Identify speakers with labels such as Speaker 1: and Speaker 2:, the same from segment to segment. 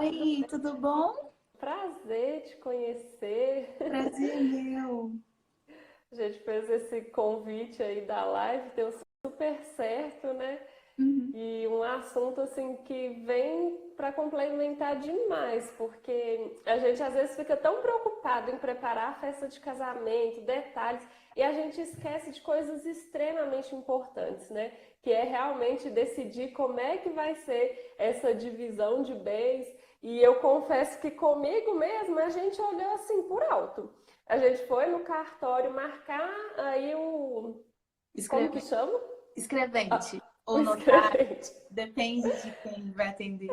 Speaker 1: aí, tudo bom?
Speaker 2: Prazer te conhecer.
Speaker 1: Prazer é meu.
Speaker 2: A gente fez esse convite aí da live, deu super certo, né?
Speaker 1: Uhum.
Speaker 2: E um assunto assim que vem para complementar demais, porque a gente às vezes fica tão preocupado em preparar a festa de casamento, detalhes, e a gente esquece de coisas extremamente importantes, né? Que é realmente decidir como é que vai ser essa divisão de bens. E eu confesso que comigo mesma a gente olhou assim por alto. A gente foi no cartório marcar aí o. Como que
Speaker 1: Escreve-
Speaker 2: chama?
Speaker 1: Escrevente
Speaker 2: O
Speaker 1: ou notário,
Speaker 2: escrevente.
Speaker 1: depende de quem vai atender.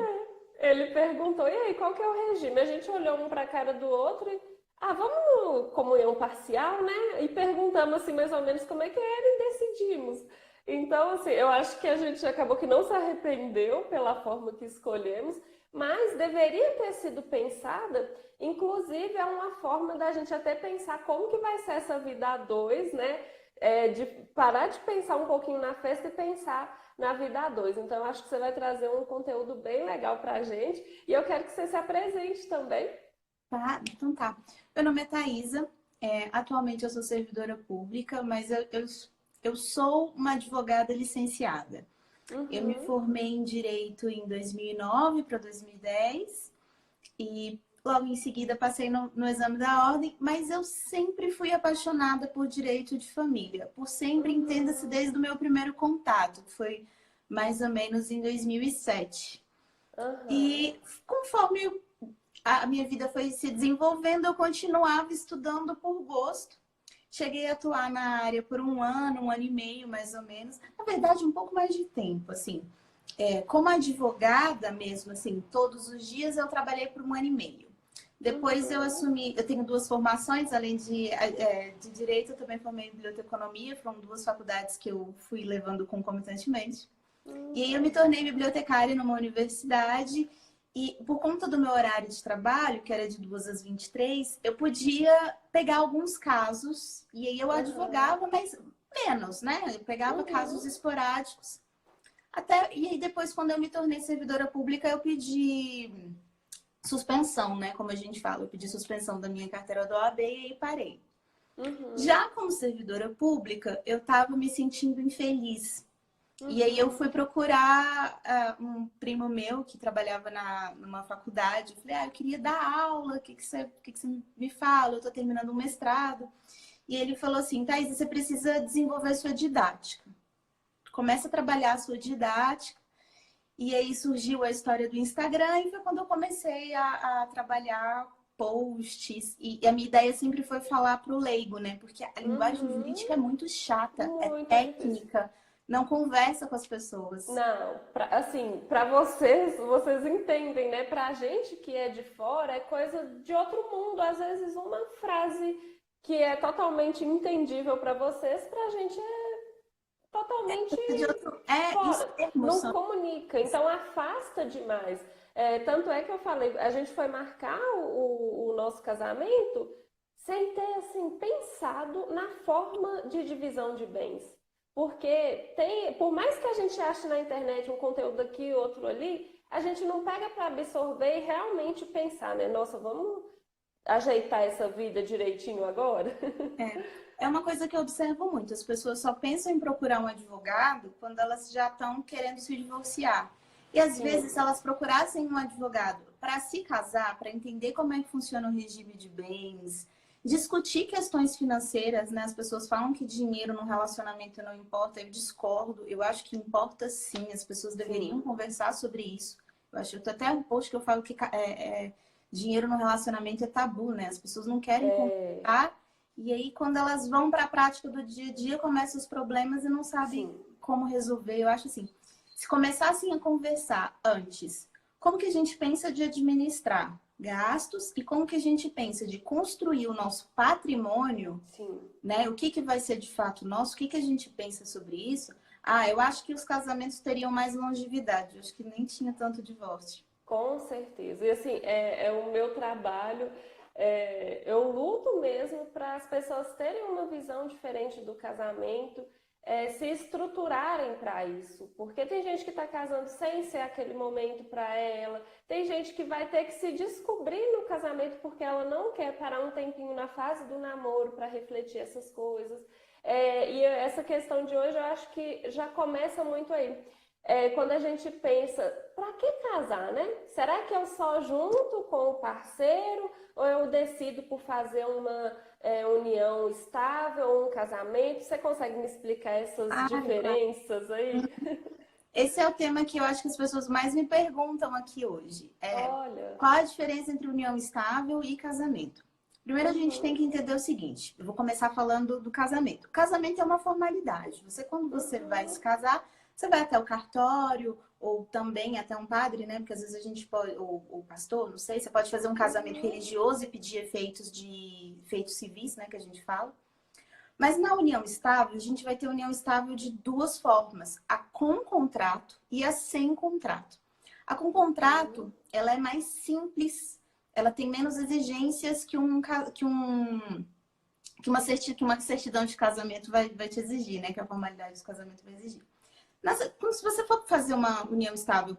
Speaker 2: Ele perguntou, e aí, qual que é o regime? A gente olhou um para a cara do outro e, vamos comunhão parcial, né? E perguntamos assim mais ou menos como é que era e decidimos. Então, assim, eu acho que a gente acabou que não se arrependeu pela forma que escolhemos, mas deveria ter sido pensada, inclusive é uma forma da gente até pensar como que vai ser essa vida a dois, né? De parar de pensar um pouquinho na festa e pensar na vida a dois. Então, eu acho que você vai trazer um conteúdo bem legal para a gente. E eu quero que você se apresente também.
Speaker 1: Tá? Então tá. Meu nome é Thaisa, atualmente eu sou servidora pública, mas eu sou uma advogada licenciada. Eu me
Speaker 2: Uhum.
Speaker 1: formei em Direito em 2009 para 2010 e logo em seguida passei no exame da ordem, mas eu sempre fui apaixonada por direito de família, por sempre, entenda-se,
Speaker 2: Uhum.
Speaker 1: desde o meu primeiro contato, que foi mais ou menos em 2007.
Speaker 2: Aham.
Speaker 1: E conforme a minha vida foi se desenvolvendo, eu continuava estudando por gosto. Cheguei a atuar na área por um ano e meio, mais ou menos. Na verdade, um pouco mais de tempo, assim. Como advogada mesmo, assim, todos os dias eu trabalhei por um ano e meio. Depois eu
Speaker 2: Uhum.
Speaker 1: assumi, eu tenho duas formações, além de direito, eu também formei em biblioteconomia, foram duas faculdades que eu fui levando concomitantemente. E aí eu me tornei
Speaker 2: Bacana.
Speaker 1: bibliotecária numa universidade e por conta do meu horário de trabalho, que era de 2 às 23, eu podia pegar alguns casos e aí eu
Speaker 2: Aham.
Speaker 1: advogava, mas menos, né? Eu pegava casos
Speaker 2: Uhum.
Speaker 1: esporádicos. E aí depois, quando eu me tornei servidora pública, eu pedi suspensão, né? Como a gente fala, eu pedi suspensão da minha carteira do OAB e aí parei.
Speaker 2: Uhum.
Speaker 1: Já como servidora pública, eu estava me sentindo infeliz. E aí eu fui
Speaker 2: Uhum.
Speaker 1: procurar um primo meu que trabalhava numa faculdade. Eu falei, eu queria dar aula, o que que você me fala? Eu estou terminando um mestrado. E ele falou assim, Thaís, você precisa desenvolver sua didática. Começa a trabalhar a sua didática. E aí surgiu a história do Instagram e foi quando eu comecei a trabalhar posts. E a minha ideia sempre foi falar para o leigo, né? Porque a linguagem jurídica é
Speaker 2: Uhum.
Speaker 1: muito chata, é
Speaker 2: Muito difícil.
Speaker 1: técnica, não conversa com as pessoas.
Speaker 2: Não, assim, para vocês entendem, né? Pra gente que é de fora, é coisa de outro mundo. Às vezes uma frase que é totalmente entendível para vocês, pra gente é totalmente
Speaker 1: De outro, e os
Speaker 2: fora,
Speaker 1: termos
Speaker 2: não
Speaker 1: são.
Speaker 2: comunica, então afasta demais. Tanto é que eu falei, a gente foi marcar o nosso casamento sem ter assim pensado na forma de divisão de bens. Porque tem, por mais que a gente ache na internet um conteúdo aqui e outro ali, a gente não pega para absorver e realmente pensar, né? Nossa, vamos ajeitar essa vida direitinho agora?
Speaker 1: É uma coisa que eu observo muito. As pessoas só pensam em procurar um advogado quando elas já estão querendo se divorciar. E às vezes, se
Speaker 2: Sim,
Speaker 1: elas procurassem um advogado para se casar, para entender como é que funciona o regime de bens, discutir questões financeiras, né? As pessoas falam que dinheiro no relacionamento não importa. Eu discordo. Eu acho que importa sim. As pessoas deveriam
Speaker 2: sim.
Speaker 1: conversar sobre isso. Eu acho que até um post que eu falo que dinheiro no relacionamento é tabu, né? As pessoas não querem
Speaker 2: É,
Speaker 1: conversar e aí, quando elas vão para a prática do dia a dia, começam os problemas e não sabem
Speaker 2: sim.
Speaker 1: como resolver. Eu acho assim, se começassem a conversar antes, como que a gente pensa de administrar gastos e como que a gente pensa de construir o nosso patrimônio,
Speaker 2: Sim,
Speaker 1: né? O que que vai ser de fato nosso? O que que a gente pensa sobre isso? Eu acho que os casamentos teriam mais longevidade. Eu acho que nem tinha tanto divórcio.
Speaker 2: com certeza. E assim, é o meu trabalho. Eu luto mesmo para as pessoas terem uma visão diferente do casamento. se estruturarem para isso. Porque tem gente que está casando sem ser aquele momento para ela, tem gente que vai ter que se descobrir no casamento porque ela não quer parar um tempinho na fase do namoro para refletir essas coisas. E essa questão de hoje eu acho que já começa muito aí. Quando a gente pensa, para que casar, né? Será que eu só junto com o parceiro ou eu decido por fazer uma união estável, um casamento? Você consegue me explicar essas
Speaker 1: Ah, claro.
Speaker 2: diferenças aí?
Speaker 1: Esse é o tema que eu acho que as pessoas mais me perguntam aqui hoje.
Speaker 2: Olha,
Speaker 1: Qual a diferença entre união estável e casamento? Primeiro a gente tem
Speaker 2: uhum,
Speaker 1: que entender o seguinte, eu vou começar falando do casamento. O casamento é uma formalidade. Quando você vai se
Speaker 2: uhum,
Speaker 1: casar, você vai até o cartório, ou também até um padre, né? Porque às vezes a gente pode, ou pastor, não sei, você pode fazer um casamento
Speaker 2: uhum,
Speaker 1: religioso e pedir efeitos civis, né? Que a gente fala. Mas na união estável, a gente vai ter união estável de duas formas: a com contrato e a sem contrato. A com
Speaker 2: uhum,
Speaker 1: contrato, ela é mais simples, ela tem menos exigências que uma certidão de casamento vai te exigir, né? Que a formalidade do casamento vai exigir. Se você for fazer uma união estável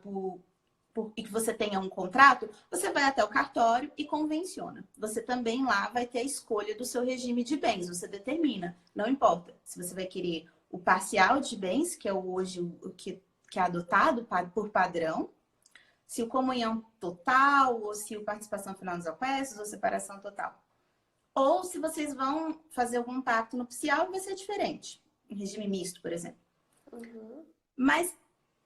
Speaker 1: e que você tenha um contrato, você vai até o cartório e convenciona. Você também lá vai ter a escolha do seu regime de bens. Você determina, não importa se você vai querer o parcial de bens, que é hoje que é adotado por padrão, se o comunhão total, ou se o participação final dos opostos, ou separação total. Ou se vocês vão fazer algum pacto nupcial, vai ser diferente. Um regime misto, por exemplo.
Speaker 2: uhum,
Speaker 1: Mas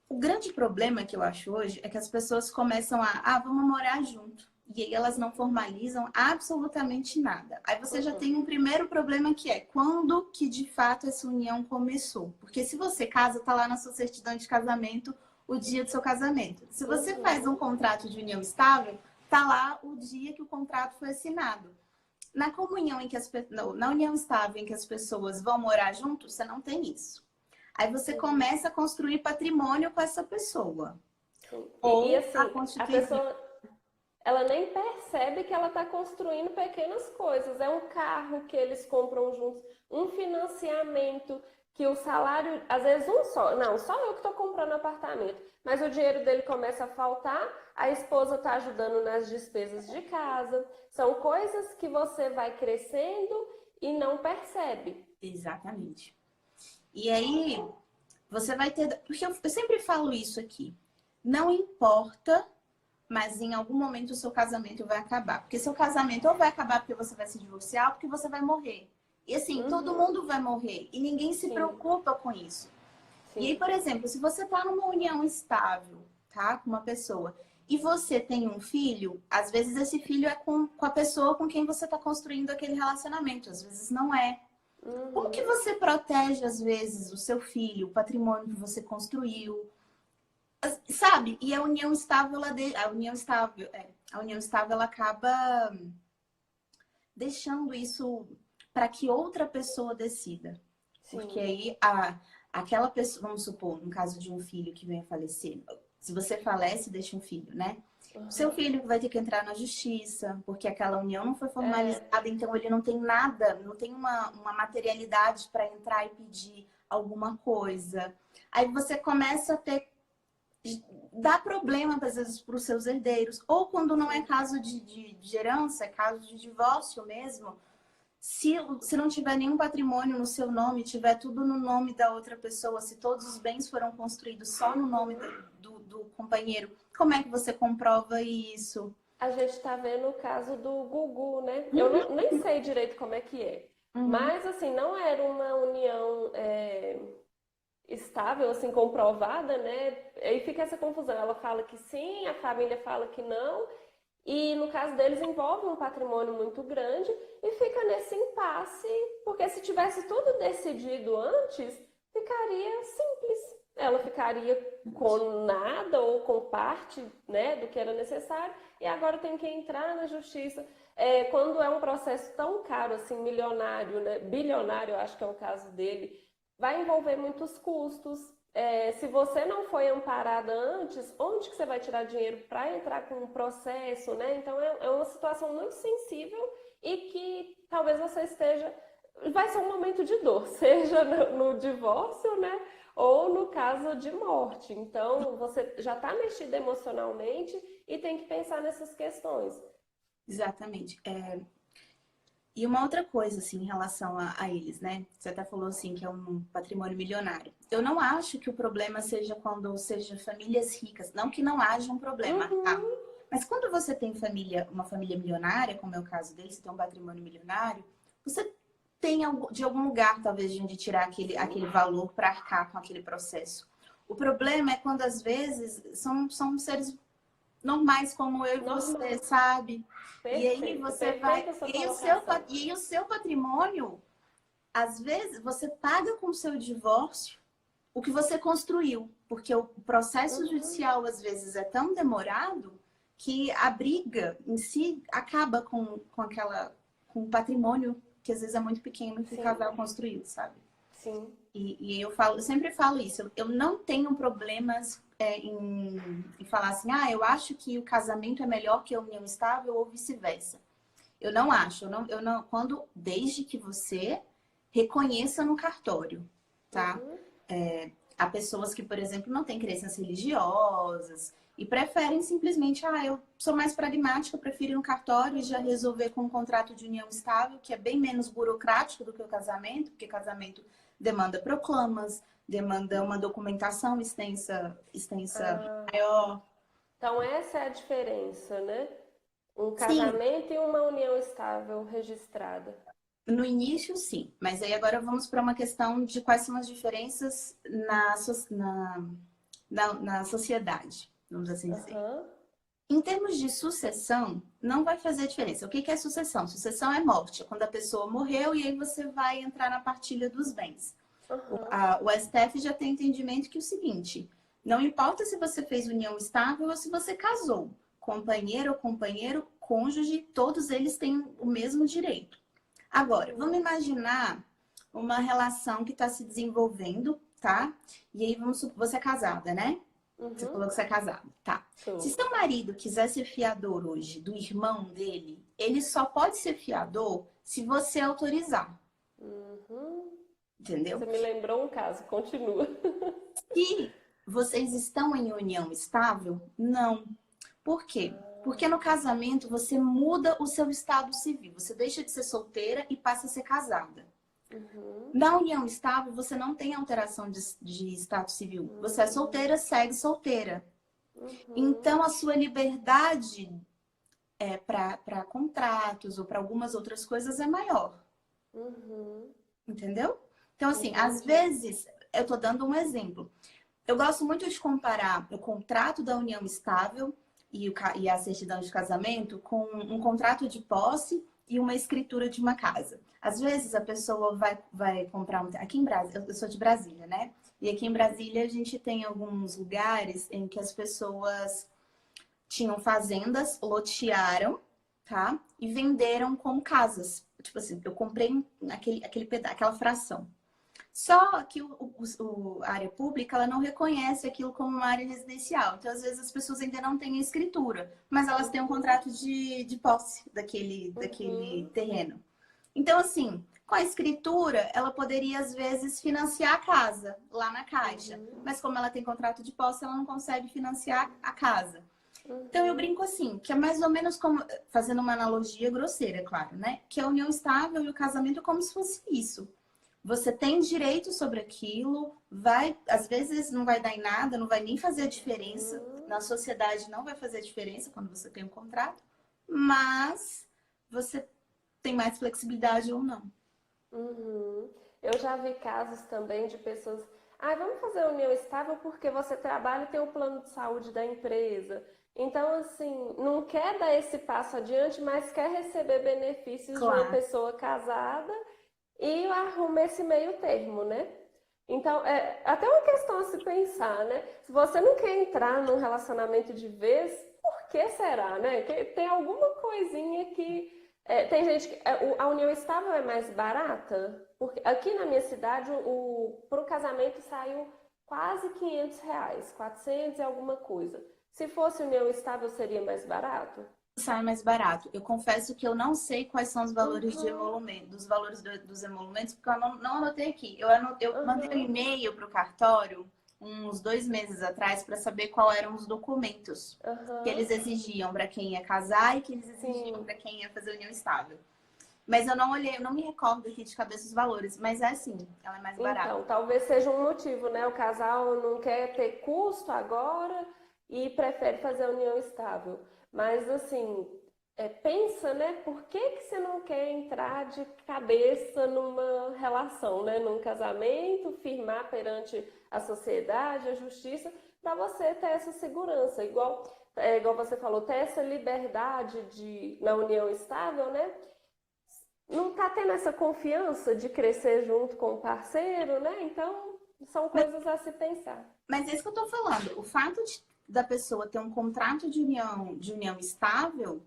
Speaker 1: o grande problema que eu acho hoje é que as pessoas começam vamos morar junto. E aí elas não formalizam absolutamente nada. Aí você já tem
Speaker 2: uhum,
Speaker 1: um primeiro problema que é quando que de fato essa união começou. Porque se você casa, tá lá na sua certidão de casamento o dia do seu casamento. Se você faz um
Speaker 2: uhum,
Speaker 1: contrato de união estável, tá lá o dia que o contrato foi assinado. Na comunhão em que na união estável em que as pessoas vão morar juntos, você não tem isso. Aí você
Speaker 2: uhum.
Speaker 1: começa a construir patrimônio com essa pessoa.
Speaker 2: Sim. E
Speaker 1: Ou a
Speaker 2: assim, a
Speaker 1: constituir.
Speaker 2: pessoa ela nem percebe que ela está construindo pequenas coisas. É um carro que eles compram juntos, um financiamento que o salário, às vezes um só, não, só eu que estou comprando apartamento, mas o dinheiro dele começa a faltar, a esposa está ajudando nas despesas de casa. São coisas que você vai crescendo e não percebe.
Speaker 1: Exatamente. E aí você vai ter. Porque eu sempre falo isso aqui. Não importa, mas em algum momento o seu casamento vai acabar. Porque seu casamento ou vai acabar porque você vai se divorciar ou porque você vai morrer. E assim, todo
Speaker 2: Uhum,
Speaker 1: mundo vai morrer. E ninguém se
Speaker 2: sim,
Speaker 1: preocupa com isso. E aí,
Speaker 2: sim.
Speaker 1: por exemplo, se você tá numa união estável, tá? Com uma pessoa, e você tem um filho, às vezes esse filho é com a pessoa com quem você está construindo aquele relacionamento, às vezes não é. Como que
Speaker 2: Uhum,
Speaker 1: você protege, às vezes, o seu filho, o patrimônio que você construiu? Sabe? E a união estável, a união estável ela acaba deixando isso para que outra pessoa decida. Porque
Speaker 2: sim.
Speaker 1: aí aquela pessoa, vamos supor, no caso de um filho que venha falecer, se você falece, deixa um filho, né? O seu
Speaker 2: Uhum.
Speaker 1: filho vai ter que entrar na justiça, porque aquela união não foi
Speaker 2: É,
Speaker 1: formalizada, então ele não tem nada, não tem uma materialidade para entrar e pedir alguma coisa. Aí você começa a ter. Dá problema, às vezes, para os seus herdeiros. Ou quando não é
Speaker 2: sim.
Speaker 1: caso de herança, é caso de divórcio mesmo. Se não tiver nenhum patrimônio no seu nome, tiver tudo no nome da outra pessoa, se todos os bens foram construídos só no nome
Speaker 2: Uhum.
Speaker 1: do companheiro, como é que você comprova isso?
Speaker 2: A gente está vendo o caso do Gugu, né? Eu
Speaker 1: Uhum,
Speaker 2: nem sei direito como é que é.
Speaker 1: uhum,
Speaker 2: Mas, assim, não era uma união estável, assim, comprovada, né? Aí fica essa confusão. Ela fala que sim, a família fala que não. E no caso deles envolve um patrimônio muito grande e fica nesse impasse, porque se tivesse tudo decidido antes, ficaria simples. Ela ficaria com nada ou com parte, né, do que era necessário e agora tem que entrar na justiça. Quando é um processo tão caro, assim, milionário, né, bilionário, eu acho que é o caso dele, vai envolver muitos custos. Se você não foi amparada antes, onde que você vai tirar dinheiro para entrar com um processo, né? Então é uma situação muito sensível e que talvez você esteja vai ser um momento de dor, seja no divórcio, né? Ou no caso de morte. Então, você já está mexido emocionalmente e tem que pensar nessas questões.
Speaker 1: Exatamente. E uma outra coisa, assim, em relação a eles, né? Você até falou, assim, que é um patrimônio milionário. Eu não acho que o problema seja quando seja famílias ricas. Não que não haja um problema, tá?
Speaker 2: Uhum,
Speaker 1: Mas quando você tem uma família milionária, como é o caso deles, você tem um patrimônio milionário, você tem de algum lugar, talvez, de onde tirar aquele valor para arcar com aquele processo. O problema é quando, às vezes, são seres normais como eu e você,
Speaker 2: normal.
Speaker 1: sabe? E aí
Speaker 2: Perfeito,
Speaker 1: você vai.
Speaker 2: perfeita essa
Speaker 1: E aí
Speaker 2: colocação.
Speaker 1: o seu patrimônio, às vezes, você paga com o seu divórcio o que você construiu. Porque o processo
Speaker 2: Uhum,
Speaker 1: judicial, às vezes, é tão demorado que a briga em si acaba com o patrimônio que às vezes é muito pequeno que o
Speaker 2: sim,
Speaker 1: casal construiu, sabe?
Speaker 2: sim.
Speaker 1: E eu sempre falo isso, eu não tenho problemas em falar assim, eu acho que o casamento é melhor que a união estável ou vice-versa. Eu não acho, desde que você reconheça no cartório, tá?
Speaker 2: Uhum,
Speaker 1: Há pessoas que, por exemplo, não têm crenças religiosas e preferem simplesmente, eu sou mais pragmática, eu prefiro ir no cartório e já
Speaker 2: uhum.
Speaker 1: resolver com um contrato de união estável, que é bem menos burocrático do que o casamento, porque casamento demanda proclamas, demanda uma documentação extensa
Speaker 2: Ah,
Speaker 1: maior.
Speaker 2: então essa é a diferença, né? Um
Speaker 1: Sim,
Speaker 2: casamento e uma união estável registrada.
Speaker 1: no início, sim, mas aí agora vamos para uma questão de quais são as diferenças na sociedade, vamos assim dizer.
Speaker 2: Aham,
Speaker 1: Em termos de sucessão, não vai fazer diferença. O que é sucessão? Sucessão é morte, é quando a pessoa morreu e aí você vai entrar na partilha dos bens.
Speaker 2: aham.
Speaker 1: O STF já tem entendimento que é o seguinte: não importa se você fez união estável ou se você casou, companheiro ou companheiro, cônjuge, todos eles têm o mesmo direito. Agora, vamos
Speaker 2: Uhum,
Speaker 1: imaginar uma relação que está se desenvolvendo, tá? E aí você é casada, né? Você
Speaker 2: uhum.
Speaker 1: falou que você é casado. Tá. Se
Speaker 2: Sou.
Speaker 1: seu marido quiser ser fiador hoje do irmão dele, ele só pode ser fiador se você autorizar.
Speaker 2: Uhum.
Speaker 1: Entendeu?
Speaker 2: Você me lembrou um caso, continua.
Speaker 1: Se vocês estão em união estável, não. Por quê? Porque no casamento você muda o seu estado civil. Você deixa de ser solteira e passa a ser casada.
Speaker 2: Uhum.
Speaker 1: Na união estável, você não tem alteração de status civil. Você é solteira, segue solteira.
Speaker 2: Uhum.
Speaker 1: Então, a sua liberdade para contratos ou para algumas outras coisas é maior,
Speaker 2: Uhum.
Speaker 1: entendeu? Então, assim, às
Speaker 2: Entendi.
Speaker 1: vezes, eu tô dando um exemplo. Eu gosto muito de comparar o contrato da união estável e a certidão de casamento com um contrato de posse e uma escritura de uma casa. Às vezes, a pessoa vai comprar Aqui em Brasília, eu sou de Brasília, né? E aqui em
Speaker 2: Uhum.
Speaker 1: Brasília, a gente tem alguns lugares em que as pessoas tinham fazendas, lotearam, tá? E venderam como casas. Tipo assim, eu comprei aquele pedaço, aquela fração. Só que a área pública ela não reconhece aquilo como uma área residencial. Então, às vezes, as pessoas ainda não têm a escritura, mas elas têm um
Speaker 2: Uhum.
Speaker 1: contrato de posse daquele
Speaker 2: Uhum.
Speaker 1: terreno. Então, assim, com a escritura, ela poderia, às vezes, financiar a casa lá na Caixa.
Speaker 2: Uhum.
Speaker 1: Mas como ela tem contrato de posse, ela não consegue financiar a casa. Então eu
Speaker 2: Uhum.
Speaker 1: brinco assim, que é mais ou menos como, fazendo uma analogia grosseira, é claro, né? Que a união estável e o casamento é como se fosse isso. Você tem direito sobre aquilo, às vezes não vai dar em nada, não vai nem fazer a diferença.
Speaker 2: Uhum.
Speaker 1: Na sociedade não vai fazer a diferença quando você tem um contrato, mas você tem mais flexibilidade ou não.
Speaker 2: Uhum. Eu já vi casos também de pessoas, vamos fazer união estável porque você trabalha e tem o plano de saúde da empresa. Então, assim, não quer dar esse passo adiante, mas quer receber benefícios de uma
Speaker 1: Claro,
Speaker 2: pessoa casada e arruma esse meio termo, né? Então, é até uma questão a se pensar, né? Se você não quer entrar num relacionamento de vez, por que será, né? Que tem alguma coisinha que. Tem gente que. A união estável é mais barata, porque aqui na minha cidade, pro casamento saiu quase R$ 500, 400 e alguma coisa. Se fosse união estável, seria mais barato?
Speaker 1: sai mais barato. Eu confesso que eu não sei quais são os valores de
Speaker 2: Uhum,
Speaker 1: emolumento, dos valores dos emolumentos, porque eu não anotei aqui. Eu mandei um
Speaker 2: uhum,
Speaker 1: e-mail para o cartório uns 2 meses atrás para saber quais eram os documentos que
Speaker 2: uhum.
Speaker 1: eles exigiam para quem ia casar e que eles exigiam
Speaker 2: Sim.
Speaker 1: para quem ia fazer união estável. Mas eu não olhei, eu não me recordo aqui de cabeça os valores, mas é assim, ela é mais barata.
Speaker 2: Então, talvez seja um motivo, né? O casal não quer ter custo agora e prefere fazer a união estável. Mas, assim, pensa, né? Por que que você não quer entrar de cabeça numa relação, né? Num casamento, firmar perante a sociedade, a justiça, para você ter essa segurança. Igual você falou, ter essa liberdade na união estável, né? Não tá tendo essa confiança de crescer junto com o parceiro, né? Então, são
Speaker 1: Mas,
Speaker 2: coisas a se pensar.
Speaker 1: mas é isso que eu tô falando. O fato da pessoa ter um contrato de união estável,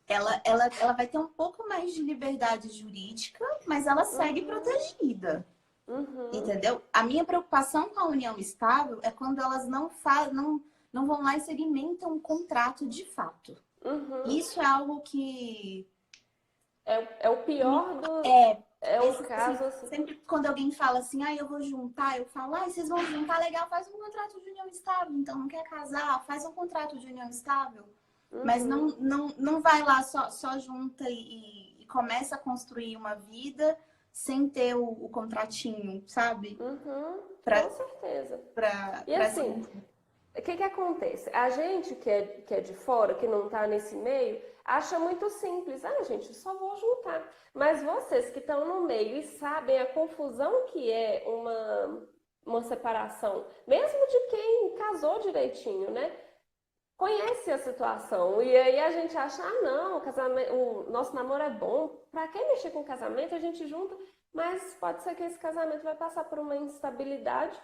Speaker 1: ela vai ter um pouco mais de liberdade jurídica, mas ela segue
Speaker 2: Uhum,
Speaker 1: protegida.
Speaker 2: uhum,
Speaker 1: Entendeu? A minha preocupação com a união estável é quando elas não vão lá e segmentam um contrato de fato.
Speaker 2: uhum.
Speaker 1: Isso é algo que
Speaker 2: É o pior
Speaker 1: é,
Speaker 2: é o
Speaker 1: assim,
Speaker 2: caso assim.
Speaker 1: sempre quando alguém fala assim, ah, eu vou juntar, eu falo, ah, vocês vão juntar, legal, faz um contrato de união estável. Então, não quer casar, faz um contrato de união estável. Mas
Speaker 2: Uhum,
Speaker 1: não vai lá só junta e começa a construir uma vida sem ter o contratinho, sabe?
Speaker 2: uhum,
Speaker 1: Pra,
Speaker 2: com certeza. E
Speaker 1: pra
Speaker 2: assim, o que que acontece? A gente que é de fora, que não está nesse meio, acha muito simples. Ah, gente, eu só vou juntar. Mas vocês que estão no meio e sabem a confusão que é uma separação, mesmo de quem casou direitinho, né? Conhece a situação. E aí a gente acha, ah, não, o nosso namoro é bom. Pra que mexer com o casamento? A gente junta. Mas pode ser que esse casamento vai passar por uma instabilidade,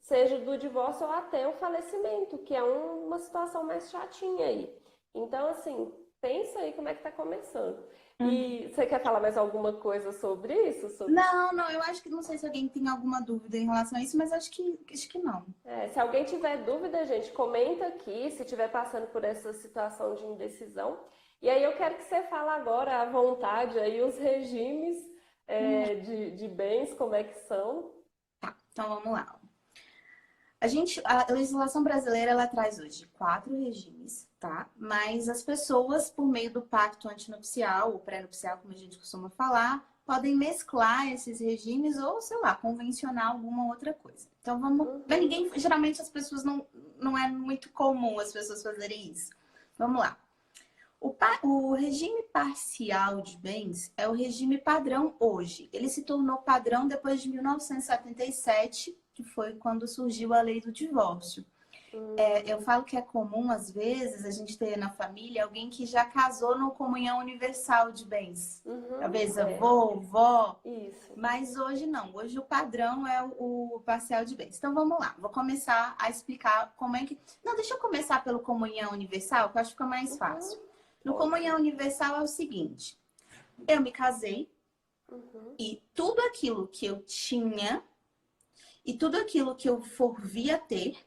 Speaker 2: seja do divórcio ou até o falecimento, que é uma situação mais chatinha aí. Então, assim, pensa aí como é que tá começando.
Speaker 1: Uhum.
Speaker 2: E você quer falar mais alguma coisa sobre isso?
Speaker 1: Não, eu acho que não sei se alguém tem alguma dúvida em relação a isso, mas acho que não.
Speaker 2: Se alguém tiver dúvida, gente, comenta aqui se estiver passando por essa situação de indecisão. E aí eu quero que você fale agora à vontade aí os regimes de bens, como é que são.
Speaker 1: Então vamos lá. A legislação brasileira ela traz hoje 4 regimes, tá? Mas as pessoas, por meio do pacto antinupcial, ou pré-nupcial, como a gente costuma falar, podem mesclar esses regimes ou, sei lá, convencionar alguma outra coisa. Então vamos. Mas
Speaker 2: Uhum,
Speaker 1: ninguém, geralmente as pessoas não é muito comum as pessoas fazerem isso. Vamos lá. O regime parcial de bens é o regime padrão hoje. Ele se tornou padrão depois de 1977, que foi quando surgiu a lei do divórcio. Eu
Speaker 2: uhum,
Speaker 1: falo que é comum, às vezes, a gente ter na família alguém que já casou no comunhão universal de bens.
Speaker 2: uhum,
Speaker 1: Talvez avô, vó,
Speaker 2: isso.
Speaker 1: mas hoje não. Hoje o padrão é o parcial de bens. Então vamos lá, vou começar a explicar como é que. Não, deixa eu começar pelo comunhão universal, que eu acho que fica mais fácil.
Speaker 2: Uhum,
Speaker 1: No
Speaker 2: ótimo.
Speaker 1: comunhão universal é o seguinte: eu me casei
Speaker 2: Uhum,
Speaker 1: e tudo aquilo que eu tinha e tudo aquilo que eu for vir a ter,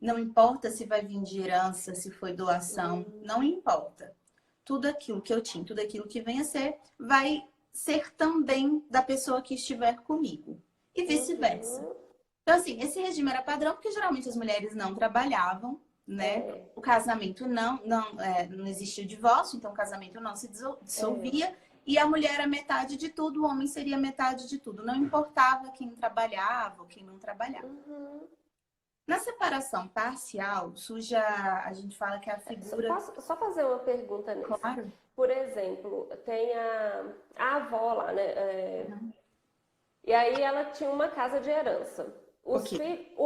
Speaker 1: não importa se vai vir de herança, se foi doação, não
Speaker 2: uhum,
Speaker 1: importa. Tudo aquilo que eu tinha, tudo aquilo que vem a ser, vai ser também da pessoa que estiver comigo. E vice-versa.
Speaker 2: uhum.
Speaker 1: Então, assim, esse regime era padrão porque geralmente as mulheres não trabalhavam, né?
Speaker 2: É,
Speaker 1: O casamento não existia o divórcio, então o casamento não se
Speaker 2: é.
Speaker 1: dissolvia. E a mulher era metade de tudo, o homem seria metade de tudo. Não importava quem trabalhava ou quem não trabalhava.
Speaker 2: Uhum.
Speaker 1: Na separação parcial, surge a gente fala que é a figura,
Speaker 2: Posso só fazer uma pergunta nisso?
Speaker 1: claro,
Speaker 2: Por exemplo, tem a avó lá, né? E aí ela tinha uma casa de herança.
Speaker 1: ok.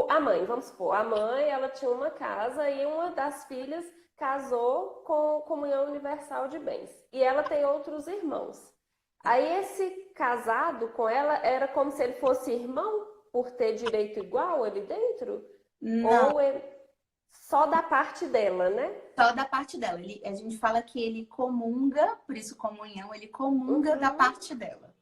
Speaker 2: A mãe, vamos supor, a mãe ela tinha uma casa e uma das filhas casou com comunhão universal de bens. E ela tem outros irmãos. Aí esse casado com ela era como se ele fosse irmão por ter direito igual ali dentro?
Speaker 1: Não,
Speaker 2: Ou só da parte dela, né?
Speaker 1: só da parte dela. A gente fala que ele comunga, por isso comunhão, ele comunga da
Speaker 2: Uhum.
Speaker 1: parte dela.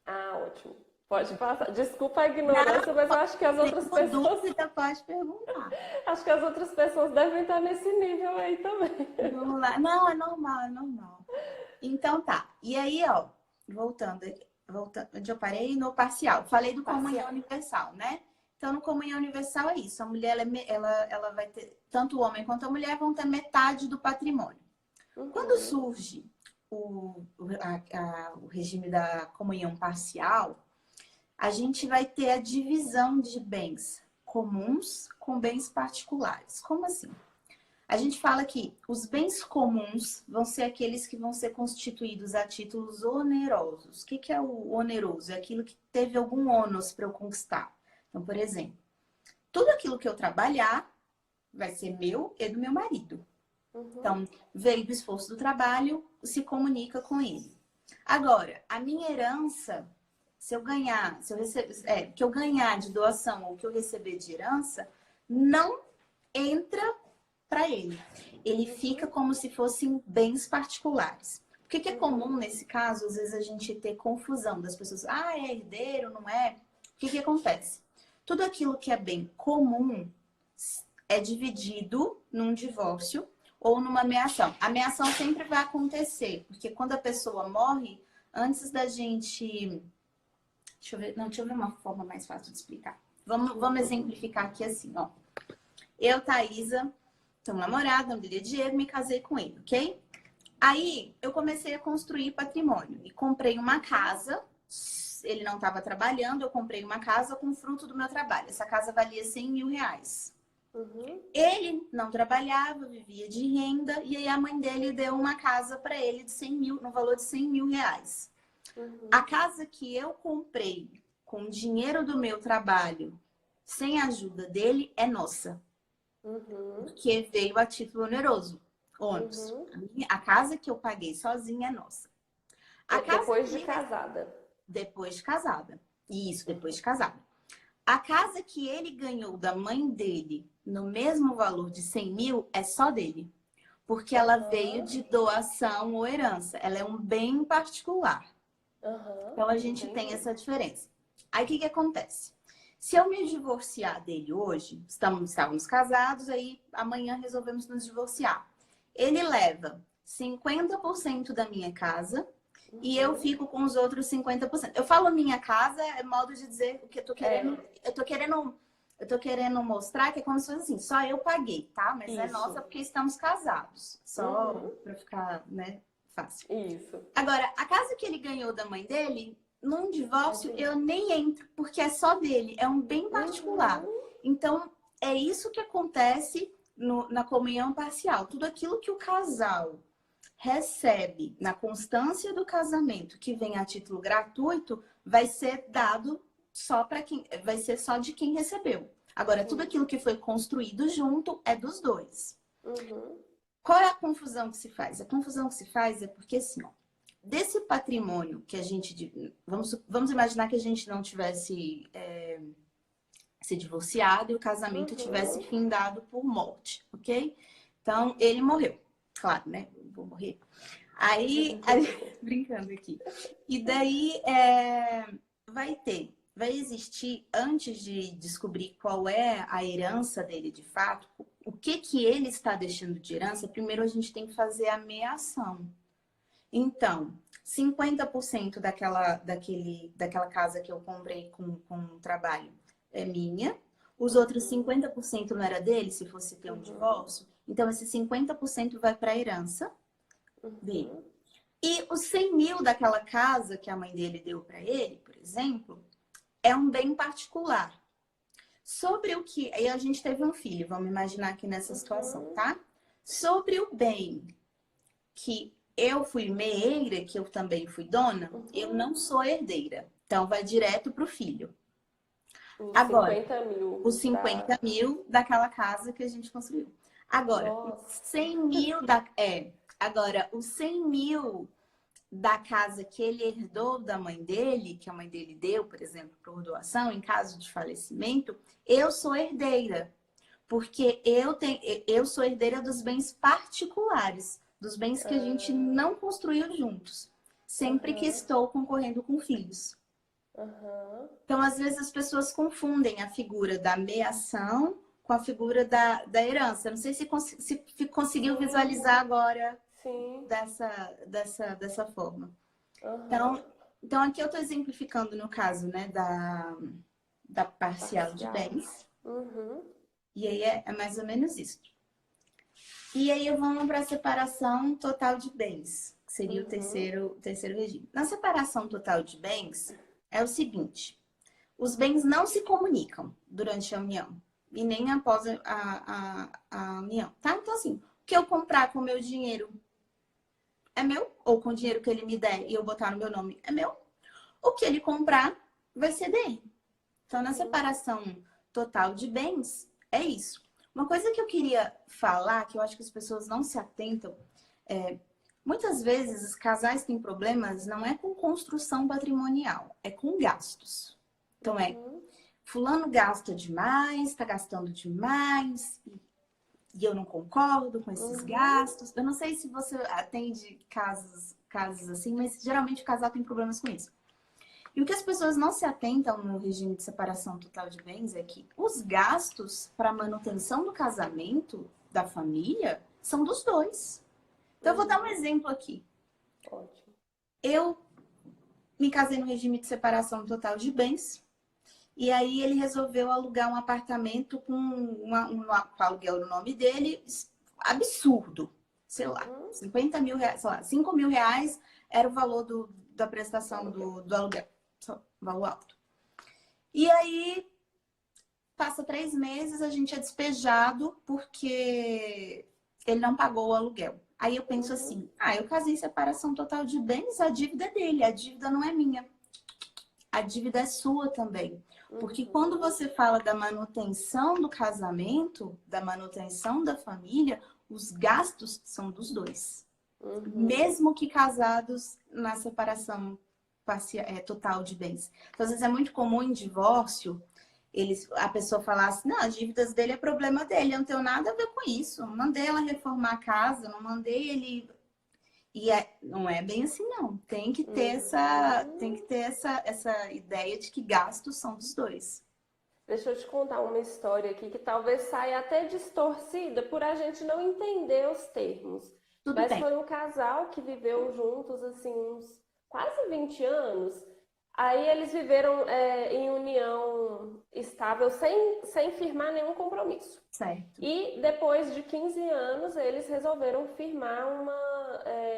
Speaker 2: Ah, ótimo. Pode passar. Desculpa a ignorância, mas eu acho que as outras
Speaker 1: Tem
Speaker 2: pessoas,
Speaker 1: dúvida, pode perguntar.
Speaker 2: acho que as outras pessoas devem estar nesse nível aí também.
Speaker 1: Vamos lá. Não, é normal, é normal. Então tá. E aí, ó, voltando, onde eu parei no parcial. Falei do comunhão
Speaker 2: Parcial.
Speaker 1: universal, né? Então, no comunhão universal é isso. A mulher, ela vai ter, tanto o homem quanto a mulher vão ter metade do patrimônio. Quando
Speaker 2: Uhum.
Speaker 1: surge o regime da comunhão parcial, a gente vai ter a divisão de bens comuns com bens particulares. Como assim? A gente fala que os bens comuns vão ser aqueles que vão ser constituídos a títulos onerosos. O que é o oneroso? É aquilo que teve algum ônus para eu conquistar. Então, por exemplo, tudo aquilo que eu trabalhar vai ser meu e do meu marido.
Speaker 2: Uhum.
Speaker 1: Então, veio do esforço do trabalho, se comunica com ele. Agora, a minha herança, se eu ganhar, se eu receber, que eu ganhar de doação ou que eu receber de herança, não entra para ele. Ele fica como se fossem bens particulares. O que é comum nesse caso, às vezes a gente ter confusão das pessoas. Ah, é herdeiro, não é? O que acontece? Tudo aquilo que é bem comum é dividido num divórcio ou numa meação. A meação sempre vai acontecer, porque quando a pessoa morre, antes da gente... deixa eu ver uma forma mais fácil de explicar. Vamos exemplificar aqui assim, ó. Eu, Thaisa, tenho um namorado, nome dele é Diego, me casei com ele, ok? Aí, eu comecei a construir patrimônio e comprei uma casa. Ele não estava trabalhando, eu comprei uma casa com fruto do meu trabalho. Essa casa valia 100 mil reais.
Speaker 2: Uhum.
Speaker 1: Ele não trabalhava, vivia de renda, e aí a mãe dele deu uma casa para ele de 100 mil, no valor de 100 mil reais.
Speaker 2: Uhum.
Speaker 1: A casa que eu comprei com o dinheiro do meu trabalho, sem a ajuda dele, é nossa.
Speaker 2: Uhum.
Speaker 1: Porque veio a título oneroso. Ônus.
Speaker 2: Uhum.
Speaker 1: A casa que eu paguei sozinha é nossa. A casa
Speaker 2: Depois
Speaker 1: que
Speaker 2: de casada.
Speaker 1: depois de casada. Isso, depois de casada. A casa que ele ganhou da mãe dele no mesmo valor de 100 mil é só dele. Porque ela veio
Speaker 2: Aham.
Speaker 1: de doação ou herança. Ela é um bem particular.
Speaker 2: Aham.
Speaker 1: Então a gente tem
Speaker 2: Entendi.
Speaker 1: essa diferença. Aí o que acontece? Se eu me divorciar dele hoje, estávamos casados, aí amanhã resolvemos nos divorciar. Ele leva 50% da minha casa e eu
Speaker 2: Uhum.
Speaker 1: fico com os outros 50%. Eu falo minha casa, é modo de dizer o que eu tô querendo.
Speaker 2: É,
Speaker 1: Eu tô querendo mostrar que é como se fosse assim, só eu paguei, tá? Mas é nossa
Speaker 2: isso.
Speaker 1: porque estamos casados. Só
Speaker 2: Uhum.
Speaker 1: para ficar, né, fácil.
Speaker 2: Isso.
Speaker 1: Agora, a casa que ele ganhou da mãe dele, num
Speaker 2: É
Speaker 1: divórcio,
Speaker 2: dele.
Speaker 1: eu nem entro, porque é só dele, é um bem particular.
Speaker 2: Uhum.
Speaker 1: Então, é isso que acontece na comunhão parcial. Tudo aquilo que o casal recebe na constância do casamento, que vem a título gratuito, vai ser dado só para quem, vai ser só de quem recebeu. Agora, tudo
Speaker 2: Isso.
Speaker 1: aquilo que foi construído junto é dos dois.
Speaker 2: Uhum.
Speaker 1: Qual é a confusão que se faz? A confusão que se faz é porque, assim, ó, desse patrimônio que a gente... Vamos imaginar que a gente não tivesse se divorciado e o casamento tivesse
Speaker 2: Uhum.
Speaker 1: findado por morte, ok? Então, ele morreu. Claro, né? Eu vou morrer. Aí, brincando aqui. E daí, vai existir, antes de descobrir qual é a herança dele de fato, o que ele está deixando de herança, primeiro a gente tem que fazer a meação. Então, 50% daquela casa que eu comprei com o trabalho é minha, os outros 50% não era dele, se fosse ter um
Speaker 2: Uhum.
Speaker 1: divórcio. Então, esse 50% vai para a herança dele.
Speaker 2: Uhum.
Speaker 1: E os 100 mil daquela casa que a mãe dele deu para ele, por exemplo, é um bem particular. Sobre o que... Aí a gente teve um filho, vamos imaginar aqui nessa situação,
Speaker 2: Uhum.
Speaker 1: tá? Sobre o bem que eu fui meeira, que eu também fui dona, eu
Speaker 2: Uhum.
Speaker 1: não sou herdeira. Então, vai direto para o filho.
Speaker 2: Os
Speaker 1: Agora,
Speaker 2: 50 mil
Speaker 1: os 50 mil daquela casa que a gente construiu. Agora, os
Speaker 2: Nossa.
Speaker 1: 100 mil Agora, os 100 mil da casa que ele herdou da mãe dele, que a mãe dele deu, por exemplo, por doação, em caso de falecimento, eu sou herdeira. Porque eu sou herdeira dos bens particulares, dos bens que a gente
Speaker 2: Ah,
Speaker 1: não construiu juntos, sempre que
Speaker 2: aham.
Speaker 1: estou concorrendo com filhos.
Speaker 2: Aham.
Speaker 1: Então, às vezes, as pessoas confundem a figura da meação com a figura da herança. Não sei se conseguiu visualizar
Speaker 2: Sim,
Speaker 1: agora
Speaker 2: sim.
Speaker 1: dessa forma.
Speaker 2: Aham.
Speaker 1: Então, aqui eu estou exemplificando no caso, né, da parcial de
Speaker 2: Parcial.
Speaker 1: bens.
Speaker 2: Uhum.
Speaker 1: E aí é mais ou menos isso. E aí vamos para a separação total de bens, que seria o
Speaker 2: Uhum.
Speaker 1: terceiro regime. Na separação total de bens, é o seguinte: os bens não se comunicam durante a união e nem após a união, tá? Então, assim, o que eu comprar com o meu dinheiro é meu, ou com o dinheiro que ele me der e eu botar no meu nome é meu. O que ele comprar vai ser dele. Então, na
Speaker 2: Sim.
Speaker 1: separação total de bens, é isso. Uma coisa que eu queria falar, que eu acho que as pessoas não se atentam, é muitas vezes os casais têm problemas não é com construção patrimonial, é com gastos. Então,
Speaker 2: Uhum.
Speaker 1: fulano gasta demais, está gastando demais, e eu não concordo com esses
Speaker 2: Uhum.
Speaker 1: gastos. Eu não sei se você atende casos assim, mas geralmente o casal tem problemas com isso. E o que as pessoas não se atentam no regime de separação total de bens é que os gastos para a manutenção do casamento, da família, são dos dois. Então, eu vou dar um
Speaker 2: Uhum.
Speaker 1: exemplo aqui.
Speaker 2: Ótimo.
Speaker 1: Eu me casei no regime de separação total de bens. E aí ele resolveu alugar um apartamento com um aluguel no nome dele, absurdo. Sei lá,
Speaker 2: Uhum.
Speaker 1: 50 mil reais, sei lá, 5 mil reais era o valor da prestação
Speaker 2: Aluguel.
Speaker 1: do aluguel. Só, valor alto. E aí, passa 3 meses, a gente é despejado porque ele não pagou o aluguel. Aí eu penso
Speaker 2: Uhum.
Speaker 1: assim, eu casei em separação total de bens, a dívida é dele, a dívida não é minha. A dívida é sua também. Porque quando
Speaker 2: Uhum.
Speaker 1: você fala da manutenção do casamento, da manutenção da família, os gastos são dos dois.
Speaker 2: Uhum.
Speaker 1: Mesmo que casados na separação total de bens. Então, às vezes é muito comum em divórcio a pessoa falar assim, não, as dívidas dele é problema dele, eu não tenho nada a ver com isso. Não mandei ela reformar a casa, não mandei ele. Não é bem assim, não. Tem que
Speaker 2: Uhum.
Speaker 1: ter essa ideia de que gastos são dos dois.
Speaker 2: Deixa eu te contar uma história aqui que talvez saia até distorcida por a gente não entender os termos.
Speaker 1: Tudo
Speaker 2: Mas
Speaker 1: bem.
Speaker 2: foi um casal que viveu juntos assim uns quase 20 anos. Aí eles viveram em união estável sem firmar nenhum compromisso.
Speaker 1: Certo.
Speaker 2: E depois de 15 anos eles resolveram firmar